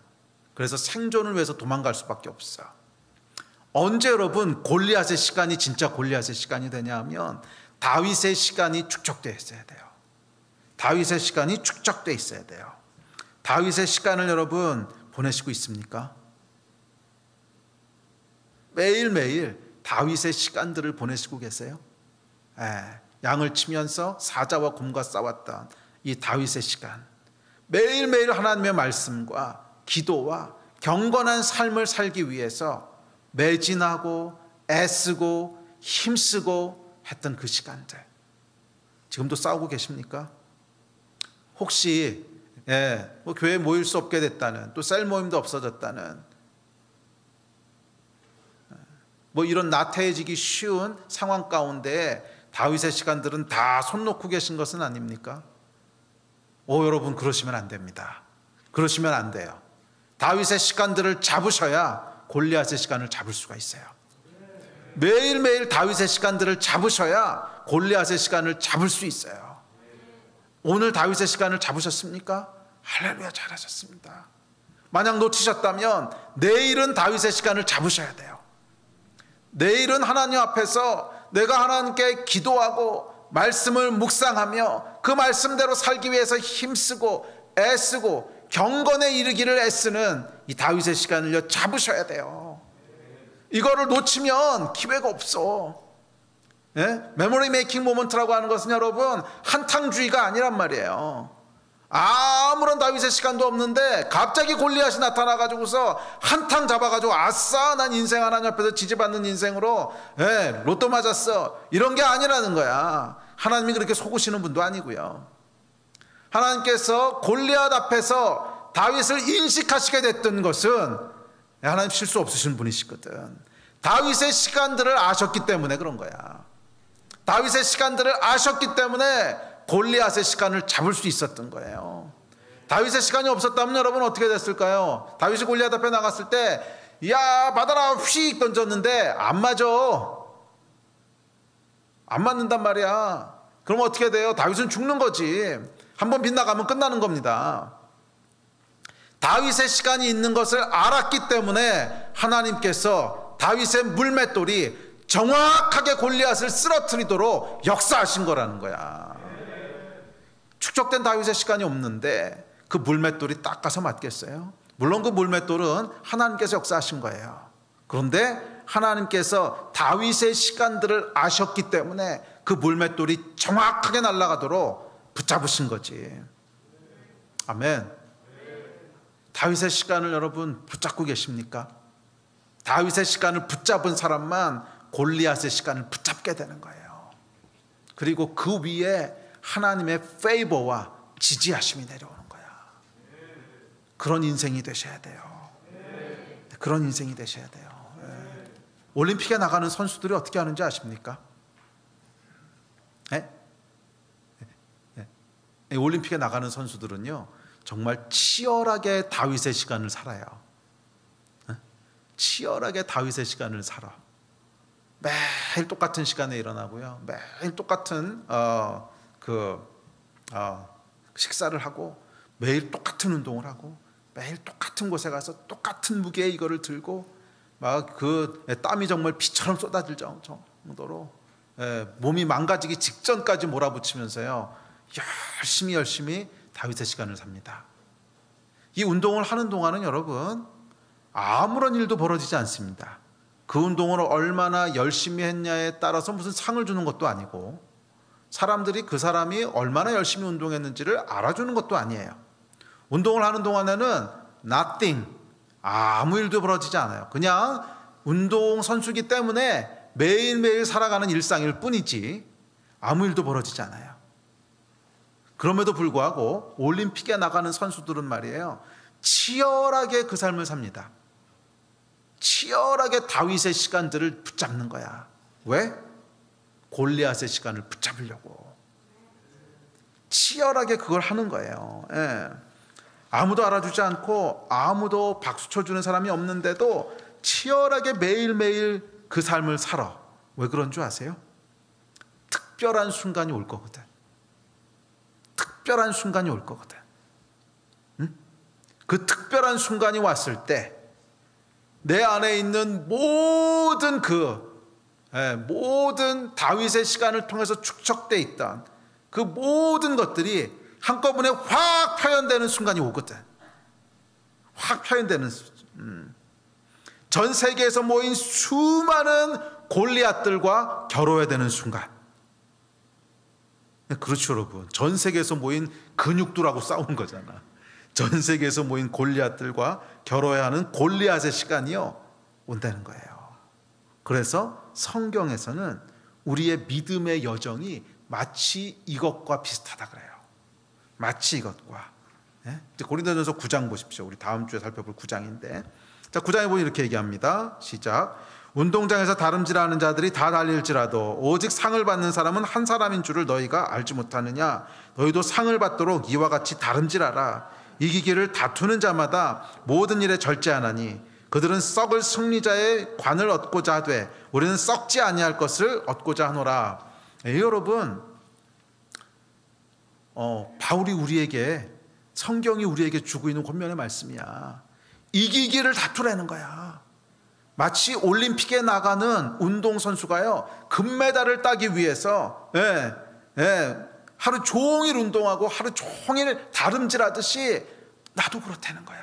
그래서 생존을 위해서 도망갈 수밖에 없어. 언제 여러분 골리앗의 시간이 진짜 골리앗의 시간이 되냐 하면 다윗의 시간이 축적되어 있어야 돼요. 다윗의 시간이 축적되어 있어야 돼요. 다윗의 시간을 여러분 보내시고 있습니까? 매일매일 다윗의 시간들을 보내시고 계세요? 양을 치면서 사자와 곰과 싸웠던 이 다윗의 시간, 매일매일 하나님의 말씀과 기도와 경건한 삶을 살기 위해서 매진하고 애쓰고 힘쓰고 했던 그 시간들, 지금도 싸우고 계십니까? 혹시 교회에 모일 수 없게 됐다는, 또 셀 모임도 없어졌다는, 이런 나태해지기 쉬운 상황 가운데 다윗의 시간들은 다 손 놓고 계신 것은 아닙니까? 여러분 그러시면 안 됩니다. 그러시면 안 돼요. 다윗의 시간들을 잡으셔야 골리앗의 시간을 잡을 수가 있어요. 매일매일 다윗의 시간들을 잡으셔야 골리앗의 시간을 잡을 수 있어요. 오늘 다윗의 시간을 잡으셨습니까? 할렐루야, 잘하셨습니다. 만약 놓치셨다면 내일은 다윗의 시간을 잡으셔야 돼요. 내일은 하나님 앞에서 내가 하나님께 기도하고 말씀을 묵상하며 그 말씀대로 살기 위해서 힘쓰고 애쓰고 경건에 이르기를 애쓰는 이 다윗의 시간을 잡으셔야 돼요. 이거를 놓치면 기회가 없어. 메모리 메이킹 모먼트라고 하는 것은 여러분 한탕주의가 아니란 말이에요. 아무런 다윗의 시간도 없는데 갑자기 골리앗이 나타나가지고서 한탕 잡아가지고 아싸, 난 인생 하나님 앞에서 지지받는 인생으로 로또 맞았어, 이런 게 아니라는 거야. 하나님이 그렇게 속으시는 분도 아니고요. 하나님께서 골리앗 앞에서 다윗을 인식하시게 됐던 것은 하나님 실수 없으신 분이시거든. 다윗의 시간들을 아셨기 때문에 그런 거야. 다윗의 시간들을 아셨기 때문에 골리앗의 시간을 잡을 수 있었던 거예요. 다윗의 시간이 없었다면 여러분 어떻게 됐을까요? 다윗이 골리앗 앞에 나갔을 때 야 받아라 휙 던졌는데 안 맞아. 안 맞는단 말이야. 그럼 어떻게 돼요? 다윗은 죽는 거지. 한번 빗나가면 끝나는 겁니다. 다윗의 시간이 있는 것을 알았기 때문에 하나님께서 다윗의 물맷돌이 정확하게 골리앗을 쓰러뜨리도록 역사하신 거라는 거야. 축적된 다윗의 시간이 없는데 그 물맷돌이 딱 가서 맞겠어요? 물론 그 물맷돌은 하나님께서 역사하신 거예요. 그런데 하나님께서 다윗의 시간들을 아셨기 때문에 그 물맷돌이 정확하게 날아가도록 붙잡으신 거지. 아멘. 다윗의 시간을 여러분 붙잡고 계십니까? 다윗의 시간을 붙잡은 사람만 골리앗의 시간을 붙잡게 되는 거예요. 그리고 그 위에 하나님의 페이버와 지지하심이 내려오는 거야. 그런 인생이 되셔야 돼요. 그런 인생이 되셔야 돼요. 올림픽에 나가는 선수들이 어떻게 하는지 아십니까? 올림픽에 나가는 선수들은요, 정말 치열하게 다윗의 시간을 살아요. 치열하게 다윗의 시간을 살아. 매일 똑같은 시간에 일어나고요, 매일 똑같은 식사를 하고, 매일 똑같은 운동을 하고, 매일 똑같은 곳에 가서 똑같은 무게의 이거를 들고, 막 그 땀이 정말 피처럼 쏟아질 정도로 몸이 망가지기 직전까지 몰아붙이면서요, 열심히 다윗의 시간을 삽니다. 이 운동을 하는 동안은 여러분 아무런 일도 벌어지지 않습니다. 그 운동을 얼마나 열심히 했냐에 따라서 무슨 상을 주는 것도 아니고, 사람들이 그 사람이 얼마나 열심히 운동했는지를 알아주는 것도 아니에요. 운동을 하는 동안에는 nothing, 아무 일도 벌어지지 않아요. 그냥 운동선수기 때문에 매일매일 살아가는 일상일 뿐이지 아무 일도 벌어지지 않아요. 그럼에도 불구하고 올림픽에 나가는 선수들은 말이에요, 치열하게 그 삶을 삽니다. 치열하게 다윗의 시간들을 붙잡는 거야. 왜? 골리앗의 시간을 붙잡으려고 치열하게 그걸 하는 거예요. 아무도 알아주지 않고 아무도 박수 쳐주는 사람이 없는데도 치열하게 매일매일 그 삶을 살아. 왜 그런 줄 아세요? 특별한 순간이 올 거거든. 특별한 순간이 올 거거든. 그 특별한 순간이 왔을 때 내 안에 있는 모든 모든 다윗의 시간을 통해서 축적되어 있던 그 모든 것들이 한꺼번에 확 표현되는 순간이 오거든. 확 표현되는 전 세계에서 모인 수많은 골리앗들과 겨뤄야 되는 순간. 그렇죠 여러분, 전 세계에서 모인 근육들하고 싸우는 거잖아. 전 세계에서 모인 골리앗들과 겨뤄야 하는 골리앗의 시간이요 온다는 거예요. 그래서 성경에서는 우리의 믿음의 여정이 마치 이것과 비슷하다 그래요. 마치 이것과. 고린도전서 9장 보십시오. 우리 다음 주에 살펴볼 9장인데, 자 9장에 보면 이렇게 얘기합니다. 시작. 운동장에서 다름질하는 자들이 다 달릴지라도 오직 상을 받는 사람은 한 사람인 줄을 너희가 알지 못하느냐. 너희도 상을 받도록 이와 같이 다름질하라. 이기기를 다투는 자마다 모든 일에 절제하나니 그들은 썩을 승리자의 관을 얻고자 하되 우리는 썩지 아니할 것을 얻고자 하노라. 여러분, 바울이 우리에게, 성경이 우리에게 주고 있는 권면의 말씀이야. 이기기를 다투라는 거야. 마치 올림픽에 나가는 운동선수가요, 금메달을 따기 위해서 하루 종일 운동하고 하루 종일 다름질하듯이 나도 그렇다는 거야.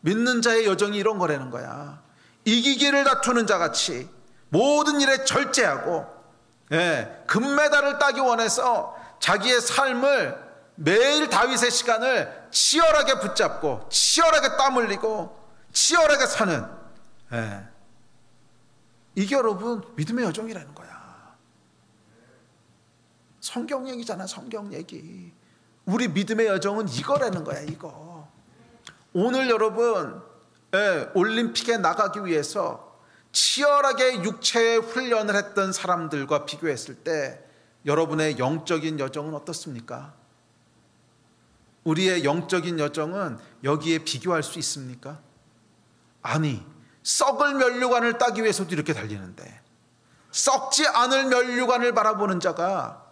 믿는 자의 여정이 이런 거라는 거야. 이기기를 다투는 자같이 모든 일에 절제하고 금메달을 따기 원해서 자기의 삶을 매일 다윗의 시간을 치열하게 붙잡고 치열하게 땀 흘리고 치열하게 사는, 이게 여러분 믿음의 여정이라는 거야. 성경 얘기잖아. 성경 얘기. 우리 믿음의 여정은 이거라는 거야. 이거. 오늘 여러분 올림픽에 나가기 위해서 치열하게 육체의 훈련을 했던 사람들과 비교했을 때 여러분의 영적인 여정은 어떻습니까? 우리의 영적인 여정은 여기에 비교할 수 있습니까? 아니, 썩을 면류관을 따기 위해서도 이렇게 달리는데 썩지 않을 면류관을 바라보는 자가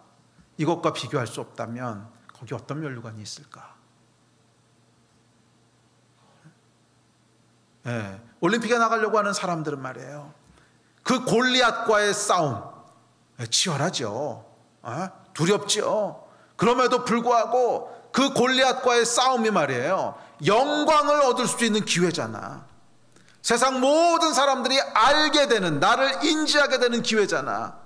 이것과 비교할 수 없다면 거기 어떤 면류관이 있을까? 올림픽에 나가려고 하는 사람들은 말이에요, 그 골리앗과의 싸움 치열하죠. 두렵죠. 그럼에도 불구하고 그 골리앗과의 싸움이 말이에요, 영광을 얻을 수 있는 기회잖아. 세상 모든 사람들이 알게 되는, 나를 인지하게 되는 기회잖아.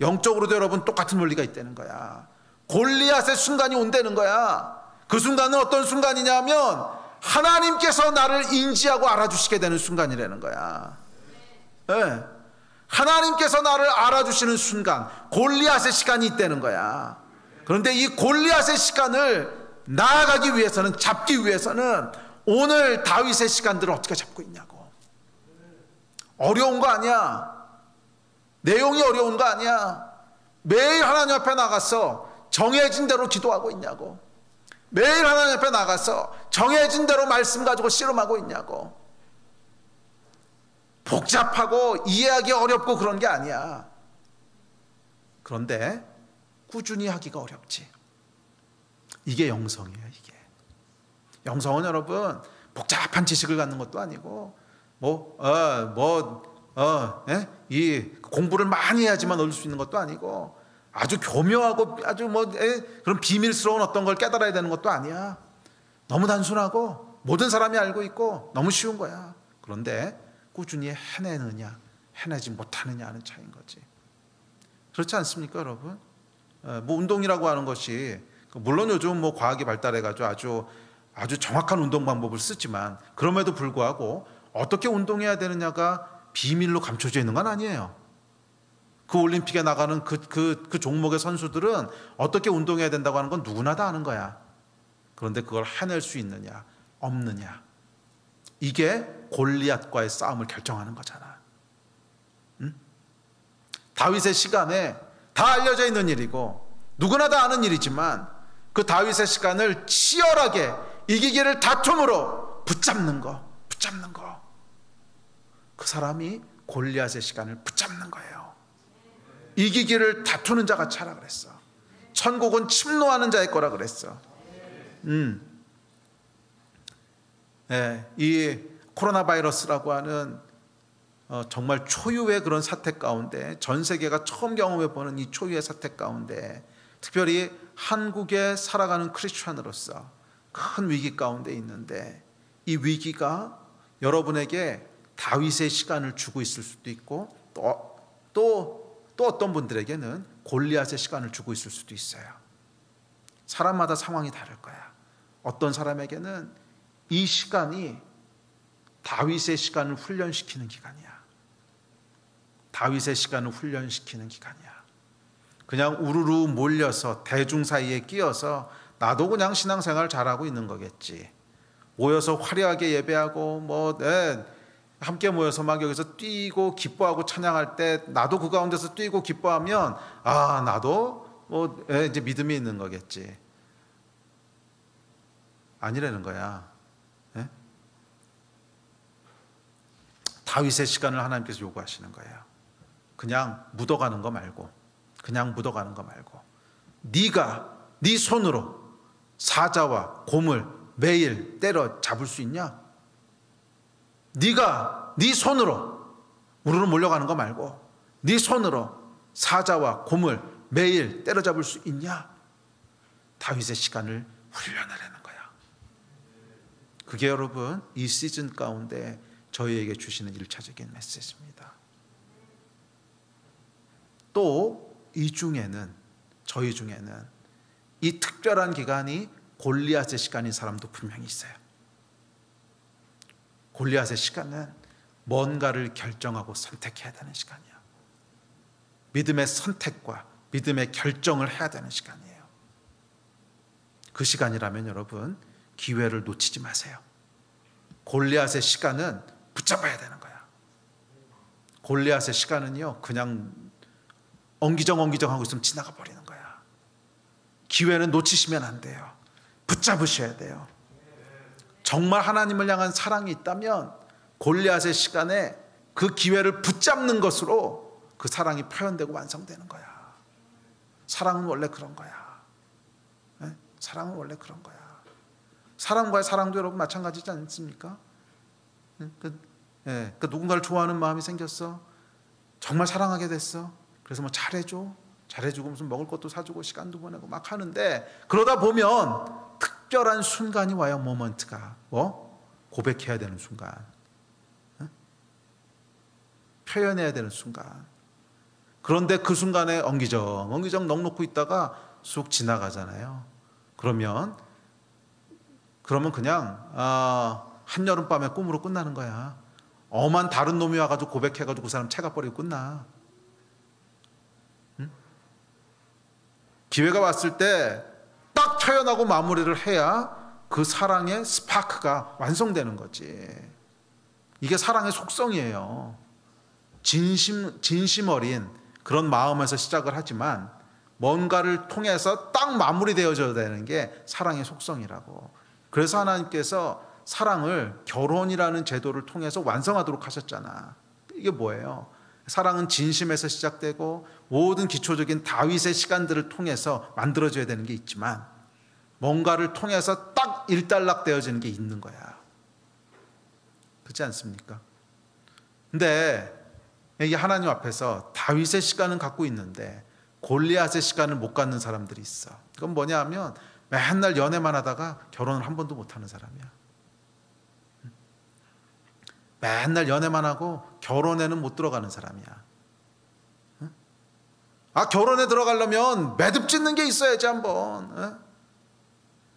영적으로도 여러분 똑같은 원리가 있다는 거야. 골리앗의 순간이 온다는 거야. 그 순간은 어떤 순간이냐면 하나님께서 나를 인지하고 알아주시게 되는 순간이라는 거야. 네. 하나님께서 나를 알아주시는 순간, 골리앗의 시간이 있다는 거야. 그런데 이 골리앗의 시간을 나아가기 위해서는, 잡기 위해서는 오늘 다윗의 시간들을 어떻게 잡고 있냐고. 어려운 거 아니야. 내용이 어려운 거 아니야. 매일 하나님 앞에 나가서 정해진 대로 기도하고 있냐고. 매일 하나님 앞에 나가서 정해진 대로 말씀 가지고 씨름하고 있냐고. 복잡하고 이해하기 어렵고 그런 게 아니야. 그런데 꾸준히 하기가 어렵지. 이게 영성이에요. 이게 영성은 여러분 복잡한 지식을 갖는 것도 아니고 이 공부를 많이 해야지만 얻을 수 있는 것도 아니고, 아주 교묘하고 아주 그런 비밀스러운 어떤 걸 깨달아야 되는 것도 아니야. 너무 단순하고 모든 사람이 알고 있고 너무 쉬운 거야. 그런데 꾸준히 해내느냐 해내지 못하느냐 하는 차이인 거지. 그렇지 않습니까 여러분? 운동이라고 하는 것이, 물론 요즘 과학이 발달해가지고 아주 정확한 운동 방법을 쓰지만, 그럼에도 불구하고 어떻게 운동해야 되느냐가 비밀로 감춰져 있는 건 아니에요. 그 올림픽에 나가는 그 종목의 선수들은 어떻게 운동해야 된다고 하는 건 누구나 다 아는 거야. 그런데 그걸 해낼 수 있느냐 없느냐, 이게 골리앗과의 싸움을 결정하는 거잖아. 응? 다윗의 시간에 다 알려져 있는 일이고 누구나 다 아는 일이지만, 그 다윗의 시간을 치열하게 이기기를 다툼으로 붙잡는 거, 그 사람이 골리앗의 시간을 붙잡는 거예요. 이기기를 다투는 자가 차라 그랬어. 천국은 침노하는 자의 거라 그랬어. 이 코로나 바이러스라고 하는 정말 초유의 그런 사태 가운데, 전 세계가 처음 경험해보는 이 초유의 사태 가운데, 특별히 한국에 살아가는 크리스찬으로서 큰 위기 가운데 있는데, 이 위기가 여러분에게 다윗의 시간을 주고 있을 수도 있고, 또 어떤 분들에게는 골리앗의 시간을 주고 있을 수도 있어요. 사람마다 상황이 다를 거야. 어떤 사람에게는 이 시간이 다윗의 시간을 훈련시키는 기간이야. 다윗의 시간을 훈련시키는 기간이야. 그냥 우르르 몰려서 대중 사이에 끼어서 나도 그냥 신앙생활 잘하고 있는 거겠지. 모여서 화려하게 예배하고 함께 모여서 막 여기서 뛰고 기뻐하고 찬양할 때 나도 그 가운데서 뛰고 기뻐하면 나도 이제 믿음이 있는 거겠지. 아니라는 거야. 다윗의 시간을 하나님께서 요구하시는 거예요. 그냥 묻어가는 거 말고, 네가 네 손으로 사자와 곰을 매일 때려 잡을 수 있냐? 네가 네 손으로 우르르 몰려가는 거 말고 네 손으로 사자와 곰을 매일 때려잡을 수 있냐? 다윗의 시간을 훈련하라는 거야. 그게 여러분 이 시즌 가운데 저희에게 주시는 1차적인 메시지입니다. 또 저희 중에는 이 특별한 기간이 골리앗의 시간인 사람도 분명히 있어요. 골리앗의 시간은 뭔가를 결정하고 선택해야 되는 시간이야. 믿음의 선택과 믿음의 결정을 해야 되는 시간이에요. 그 시간이라면 여러분 기회를 놓치지 마세요. 골리앗의 시간은 붙잡아야 되는 거야. 골리앗의 시간은요 그냥 엉기정 하고 있으면 지나가 버리는 거야. 기회는 놓치시면 안 돼요. 붙잡으셔야 돼요. 정말 하나님을 향한 사랑이 있다면 골리앗의 시간에 그 기회를 붙잡는 것으로 그 사랑이 표현되고 완성되는 거야. 사랑은 원래 그런 거야. 사랑은 원래 그런 거야. 사람과의 사랑도 여러분 마찬가지지 않습니까? 누군가를 좋아하는 마음이 생겼어. 정말 사랑하게 됐어. 그래서 잘해줘. 잘해주고 무슨 먹을 것도 사주고 시간도 보내고 막 하는데, 그러다 보면 특별한 순간이 와요. 모먼트가 고백해야 되는 순간, 표현해야 되는 순간. 그런데 그 순간에 엉기정 넋 놓고 있다가 쑥 지나가잖아요. 그러면 그냥 한여름밤의 꿈으로 끝나는 거야. 엄한 다른 놈이 와가지고 고백해가지고 그 사람 채가 버리고 끝나. 응? 기회가 왔을 때 딱 표현하고 마무리를 해야 그 사랑의 스파크가 완성되는 거지. 이게 사랑의 속성이에요. 진심 어린 그런 마음에서 시작을 하지만 뭔가를 통해서 딱 마무리되어져야 되는 게 사랑의 속성이라고. 그래서 하나님께서 사랑을 결혼이라는 제도를 통해서 완성하도록 하셨잖아. 이게 뭐예요? 사랑은 진심에서 시작되고 모든 기초적인 다윗의 시간들을 통해서 만들어져야 되는 게 있지만 뭔가를 통해서 딱 일단락되어지는 게 있는 거야. 그렇지 않습니까? 근데 이게 하나님 앞에서 다윗의 시간은 갖고 있는데 골리앗의 시간을 못 갖는 사람들이 있어. 그건 뭐냐 하면 맨날 연애만 하다가 결혼을 한 번도 못 하는 사람이야. 맨날 연애만 하고 결혼에는 못 들어가는 사람이야. 결혼에 들어가려면 매듭 짓는 게 있어야지 한번.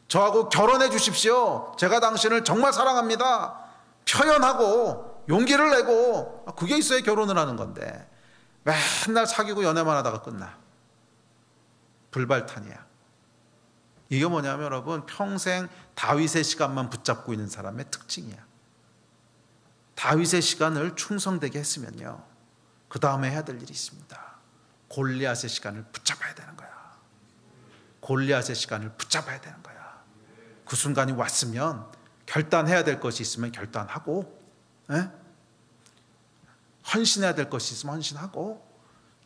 저하고 결혼해 주십시오. 제가 당신을 정말 사랑합니다. 표현하고 용기를 내고, 그게 있어야 결혼을 하는 건데 맨날 사귀고 연애만 하다가 끝나. 불발탄이야. 이게 뭐냐면 여러분, 평생 다윗의 시간만 붙잡고 있는 사람의 특징이야. 다윗의 시간을 충성되게 했으면요, 그 다음에 해야 될 일이 있습니다. 골리앗의 시간을 붙잡아야 되는 거야. 골리앗의 시간을 붙잡아야 되는 거야. 그 순간이 왔으면 결단해야 될 것이 있으면 결단하고, 헌신해야 될 것이 있으면 헌신하고,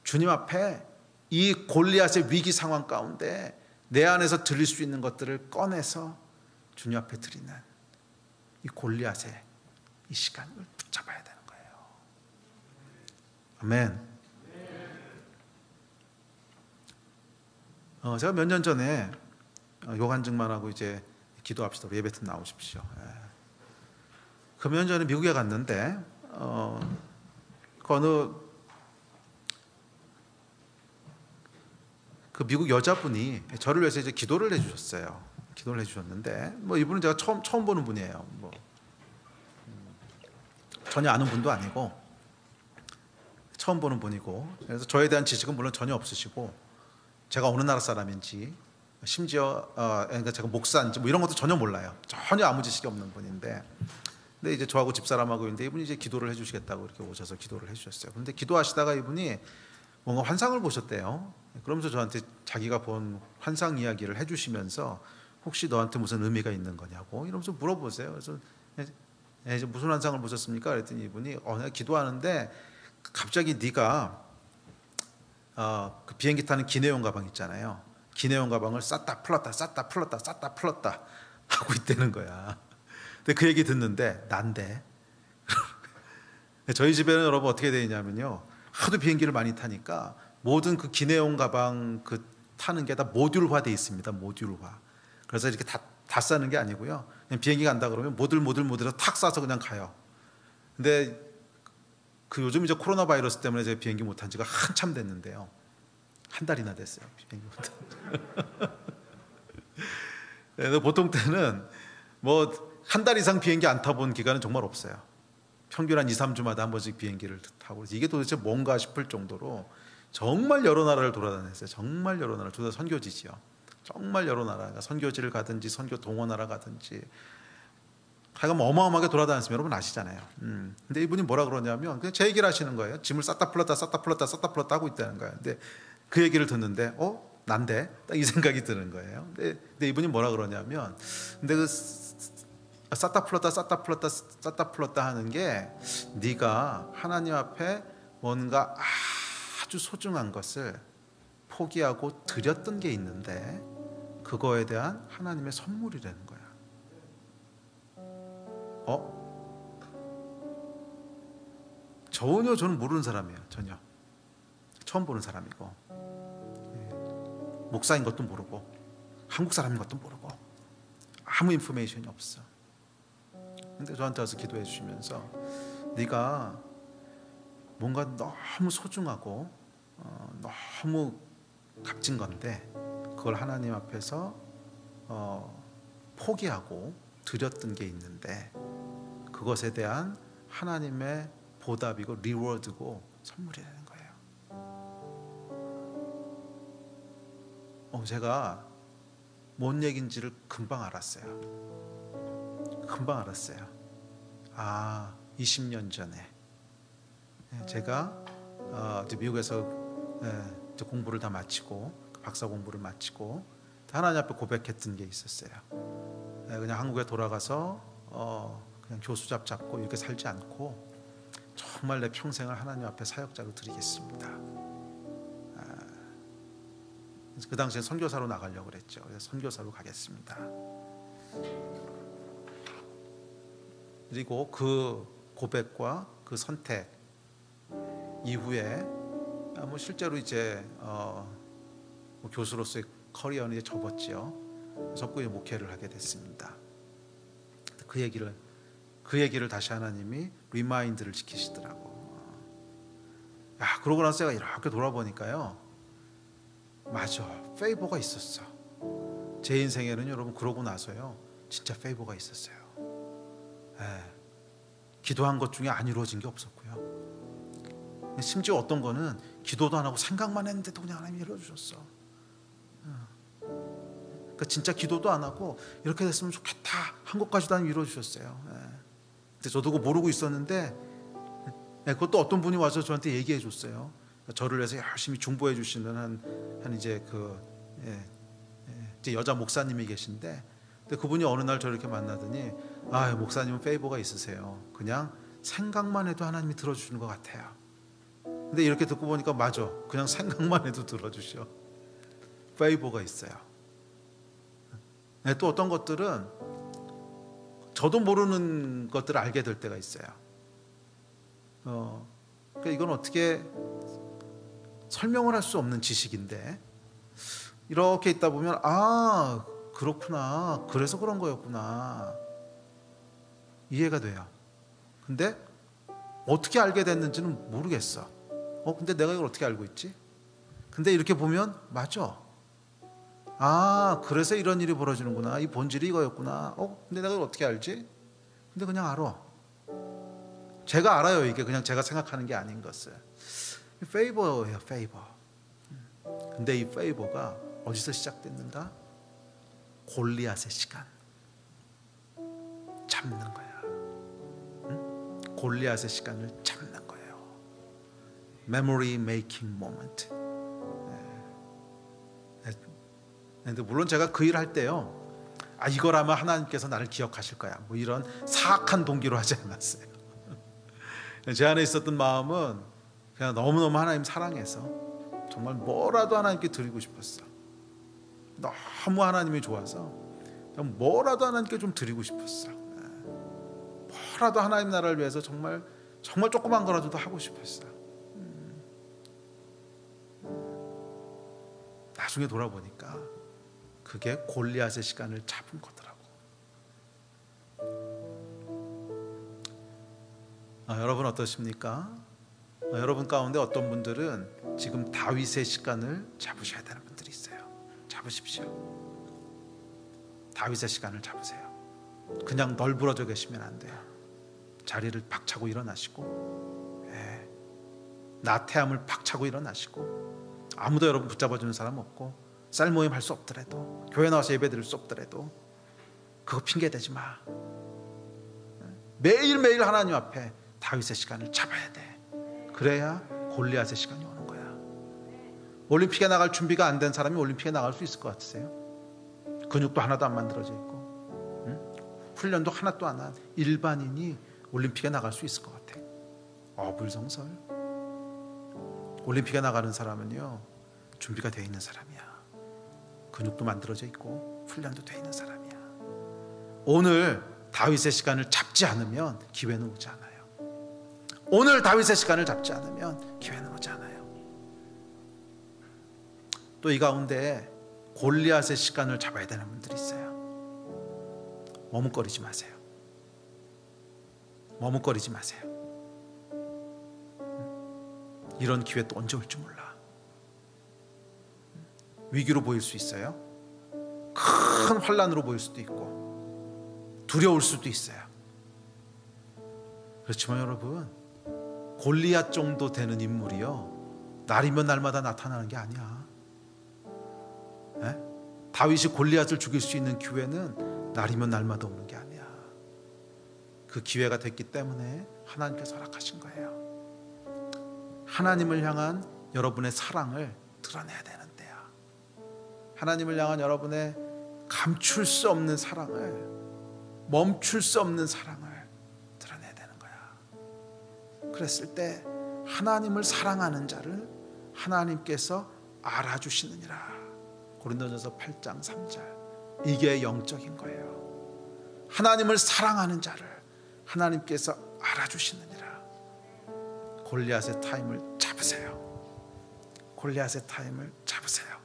주님 앞에 이 골리앗의 위기 상황 가운데 내 안에서 드릴 수 있는 것들을 꺼내서 주님 앞에 드리는 이 골리앗의 이 시간을 붙잡아야 되는 거예요. 아멘. 제가 몇 년 전에 요한증만 하고 이제 기도합시다, 예배팀 나오십시오. 그 몇 년 전에 미국에 갔는데 그 미국 여자분이 저를 위해서 이제 기도를 해주셨어요. 기도를 해주셨는데 이분은 제가 처음 보는 분이에요. 전혀 아는 분도 아니고 처음 보는 분이고, 그래서 저에 대한 지식은 물론 전혀 없으시고, 제가 어느 나라 사람인지, 심지어 그러니까 제가 목사인지 이런 것도 전혀 몰라요. 전혀 아무 지식이 없는 분인데, 근데 이제 저하고 집사람하고 있는데 이분이 이제 기도를 해주시겠다고 이렇게 오셔서 기도를 해주셨어요. 그런데 기도하시다가 이분이 뭔가 환상을 보셨대요. 그러면서 저한테 자기가 본 환상 이야기를 해주시면서 혹시 너한테 무슨 의미가 있는 거냐고 이러면서 물어보세요. 그래서 이제 무슨 환상을 보셨습니까? 그랬더니 이분이 내가 기도하는데 갑자기 네가 그 비행기 타는 기내용 가방 있잖아요. 기내용 가방을 쌌다 풀었다 쌌다 풀었다 쌌다 풀었다 하고 있다는 거야. 근데 그 얘기 듣는데 난데 저희 집에는 여러분 어떻게 되어 있냐면요, 하도 비행기를 많이 타니까 모든 그 기내용 가방 그 타는 게 다 모듈화 돼 있습니다. 모듈화. 그래서 이렇게 다 싸는 게 아니고요, 그냥 비행기 간다 그러면 모듈 탁 싸서 그냥 가요. 근데 그 요즘 이제 코로나 바이러스 때문에 제가 비행기 못 탄 지가 한참 됐는데요, 한 달이나 됐어요. 비행기 못 탄. 네, 보통 때는 한 달 이상 비행기 안 타본 기간은 정말 없어요. 평균 한 2, 3주마다 한 번씩 비행기를 타고, 이게 도대체 뭔가 싶을 정도로 정말 여러 나라를 돌아다녔어요. 정말 여러 나라. 둘 다 선교지지요. 정말 여러 나라, 선교지를 가든지 선교 동원하러 가든지 하여간 어마어마하게 돌아다녔으면 여러분 아시잖아요. 근데 이분이 뭐라 그러냐면 그냥 제 얘기를 하시는 거예요. 짐을 쌌다 풀었다 하고 있다는 거예요. 근데 그 얘기를 듣는데 난데? 딱 이 생각이 드는 거예요. 근데 이분이 뭐라 그러냐면, 근데 그 쌌다 풀었다 하는 게 네가 하나님 앞에 뭔가 아주 소중한 것을 포기하고 드렸던 게 있는데 그거에 대한 하나님의 선물이라는 거야. 전혀 저는 모르는 사람이에요. 전혀 처음 보는 사람이고, 목사인 것도 모르고 한국 사람인 것도 모르고 아무 인포메이션이 없어. 근데 저한테 와서 기도해 주시면서 네가 뭔가 너무 소중하고 너무 값진 건데 그걸 하나님 앞에서 포기하고 드렸던 게 있는데 그것에 대한 하나님의 보답이고 리워드고 선물이라는 거예요. 제가 뭔 얘기인지를 금방 알았어요. 금방 알았어요. 20년 전에 제가 이제 미국에서 이제 공부를 다 마치고 박사 공부를 마치고 하나님 앞에 고백했던 게 있었어요. 그냥 한국에 돌아가서 그냥 교수 잡고 이렇게 살지 않고 정말 내 평생을 하나님 앞에 사역자로 드리겠습니다. 그 당시에 선교사로 나가려고 그랬죠. 그래서 선교사로 가겠습니다. 그리고 그 고백과 그 선택 이후에 실제로 이제 교수로서의 커리어는 이제 접었지요. 적극 목회를 하게 됐습니다. 그 얘기를 다시 하나님이 리마인드를 시키시더라고. 그러고 나서 제가 이렇게 돌아보니까요, 맞아, 페이버가 있었어. 제 인생에는 여러분 그러고 나서요 진짜 페이버가 있었어요. 기도한 것 중에 안 이루어진 게 없었고요. 심지어 어떤 거는 기도도 안 하고 생각만 했는데도 그냥 하나님이 이루어주셨어. 그러니까 진짜 기도도 안 하고 이렇게 됐으면 좋겠다 한 것까지도 하나님이 이루어주셨어요. 근데 저도 그거 모르고 있었는데 그것도 어떤 분이 와서 저한테 얘기해 줬어요. 저를 위해서 열심히 중보해 주시는 한 이제 이제 여자 목사님이 계신데, 근데 그분이 어느 날 저를 이렇게 만나더니 목사님은 페이버가 있으세요. 그냥 생각만 해도 하나님이 들어주시는 것 같아요. 근데 이렇게 듣고 보니까 맞아, 그냥 생각만 해도 들어주셔. 페이버가 있어요. 또 어떤 것들은 저도 모르는 것들을 알게 될 때가 있어요. 그러니까 이건 어떻게 설명을 할 수 없는 지식인데 이렇게 있다 보면 그렇구나, 그래서 그런 거였구나, 이해가 돼요. 근데 어떻게 알게 됐는지는 모르겠어. 근데 내가 이걸 어떻게 알고 있지? 근데 이렇게 보면 맞아, 그래서 이런 일이 벌어지는구나, 이 본질이 이거였구나. 근데 내가 이걸 어떻게 알지? 근데 그냥 알아. 제가 알아요. 이게 그냥 제가 생각하는 게 아닌 것을. 페이버예요, 페이버. 근데 이 페이버가 어디서 시작됐는가? 골리앗의 시간. 잡는 거야. 골리앗의 시간을 잡는 거예요. Memory making moment. 근데 물론 제가 그 일을 할 때요, 이거라면 하나님께서 나를 기억하실 거야, 뭐 이런 사악한 동기로 하지 않았어요. 제 안에 있었던 마음은 그냥 너무너무 하나님 사랑해서 정말 뭐라도 하나님께 드리고 싶었어. 너무 하나님이 좋아서 그냥 뭐라도 하나님께 좀 드리고 싶었어. 뭐라도 하나님 나라를 위해서 정말 조그만 거라도 하고 싶었어. 나중에 돌아보니까 그게 골리앗의 시간을 잡은 거더라고. 여러분 어떠십니까? 여러분 가운데 어떤 분들은 지금 다윗의 시간을 잡으셔야 되는 분들이 있어요. 잡으십시오. 다윗의 시간을 잡으세요. 그냥 널브러져 계시면 안 돼요. 자리를 박차고 일어나시고, 나태함을 박차고 일어나시고, 아무도 여러분 붙잡아주는 사람 없고, 쌀 모임 할 수 없더라도, 교회 나와서 예배 드릴 수 없더라도 그거 핑계 대지 마. 매일매일 하나님 앞에 다윗의 시간을 잡아야 돼. 그래야 골리앗의 시간이 오는 거야. 올림픽에 나갈 준비가 안 된 사람이 올림픽에 나갈 수 있을 것 같으세요? 근육도 하나도 안 만들어져 있고, 훈련도 하나도 안 한 일반인이 올림픽에 나갈 수 있을 것 같아? 어불성설. 올림픽에 나가는 사람은요, 준비가 되어 있는 사람이야. 근육도 만들어져 있고 훈련도 되어 있는 사람이야. 오늘 다윗의 시간을 잡지 않으면 기회는 오지 않아요. 오늘 다윗의 시간을 잡지 않으면 기회는 오지 않아요. 또 이 가운데 골리앗의 시간을 잡아야 되는 분들이 있어요. 머뭇거리지 마세요. 머뭇거리지 마세요. 이런 기회 또 언제 올지 몰라. 위기로 보일 수 있어요. 큰 환난으로 보일 수도 있고 두려울 수도 있어요. 그렇지만 여러분, 골리앗 정도 되는 인물이요, 날이면 날마다 나타나는 게 아니야. 에? 다윗이 골리앗을 죽일 수 있는 기회는 날이면 날마다 오는 게 아니야. 그 기회가 됐기 때문에 하나님께서 허락하신 거예요. 하나님을 향한 여러분의 사랑을 드러내야 되는 데야. 하나님을 향한 여러분의 감출 수 없는 사랑을, 멈출 수 없는 사랑을 드러내야 되는 거야. 그랬을 때 하나님을 사랑하는 자를 하나님께서 알아주시느니라. 고린도전서 8장 3절. 이게 영적인 거예요. 하나님을 사랑하는 자를 하나님께서 알아주시느니라. 골리앗의 타임을 잡으세요. 골리앗의 타임을 잡으세요.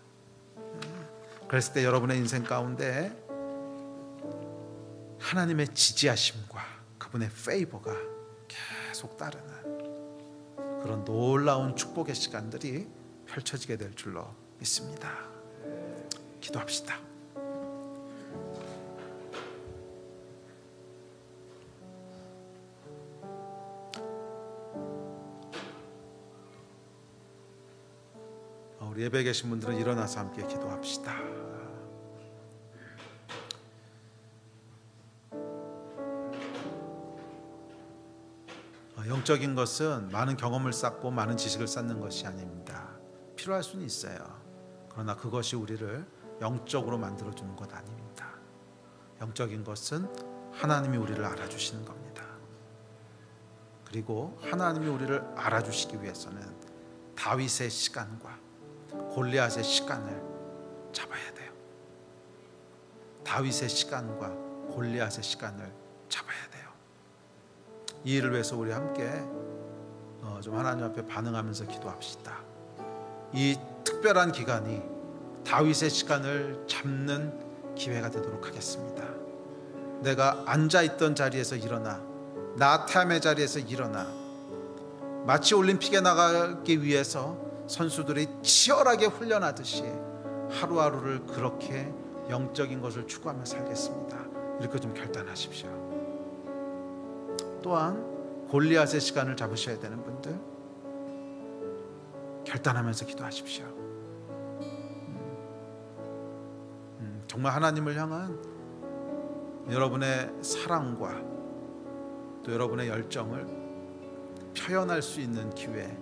그랬을 때 여러분의 인생 가운데 하나님의 지지하심과 그분의 페이버가 계속 따르는 그런 놀라운 축복의 시간들이 펼쳐지게 될 줄로 믿습니다. 기도합시다. 우리 예배에 계신 분들은 일어나서 함께 기도합시다. 영적인 것은 많은 경험을 쌓고 많은 지식을 쌓는 것이 아닙니다. 필요할 수는 있어요. 그러나 그것이 우리를 영적으로 만들어주는 것 아닙니다. 영적인 것은 하나님이 우리를 알아주시는 겁니다. 그리고 하나님이 우리를 알아주시기 위해서는 다윗의 시간과 골리앗의 시간을 잡아야 돼요. 다윗의 시간과 골리앗의 시간을 잡아야 돼요. 이 일을 위해서 우리 함께 좀 하나님 앞에 반응하면서 기도합시다. 이 특별한 기간이 다윗의 시간을 잡는 기회가 되도록 하겠습니다. 내가 앉아있던 자리에서 일어나, 나타임의 자리에서 일어나, 마치 올림픽에 나가기 위해서 선수들이 치열하게 훈련하듯이 하루하루를 그렇게 영적인 것을 추구하며 살겠습니다. 이렇게 좀 결단하십시오. 또한 골리앗의 시간을 잡으셔야 되는 분들 결단하면서 기도하십시오. 정말 하나님을 향한 여러분의 사랑과 또 여러분의 열정을 표현할 수 있는 기회,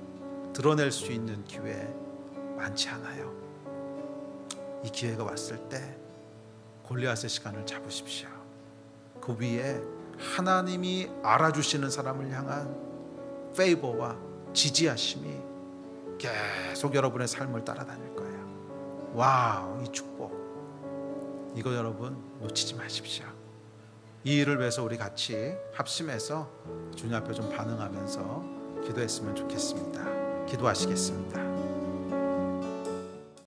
드러낼 수 있는 기회 많지 않아요. 이 기회가 왔을 때 골리앗의 시간을 잡으십시오. 그 위에 하나님이 알아주시는 사람을 향한 페이버와 지지하심이 계속 여러분의 삶을 따라다닐 거예요. 와우, 이 축복, 이거 여러분 놓치지 마십시오. 이 일을 위해서 우리 같이 합심해서 주님 앞에 좀 반응하면서 기도했으면 좋겠습니다. 기도하시겠습니다.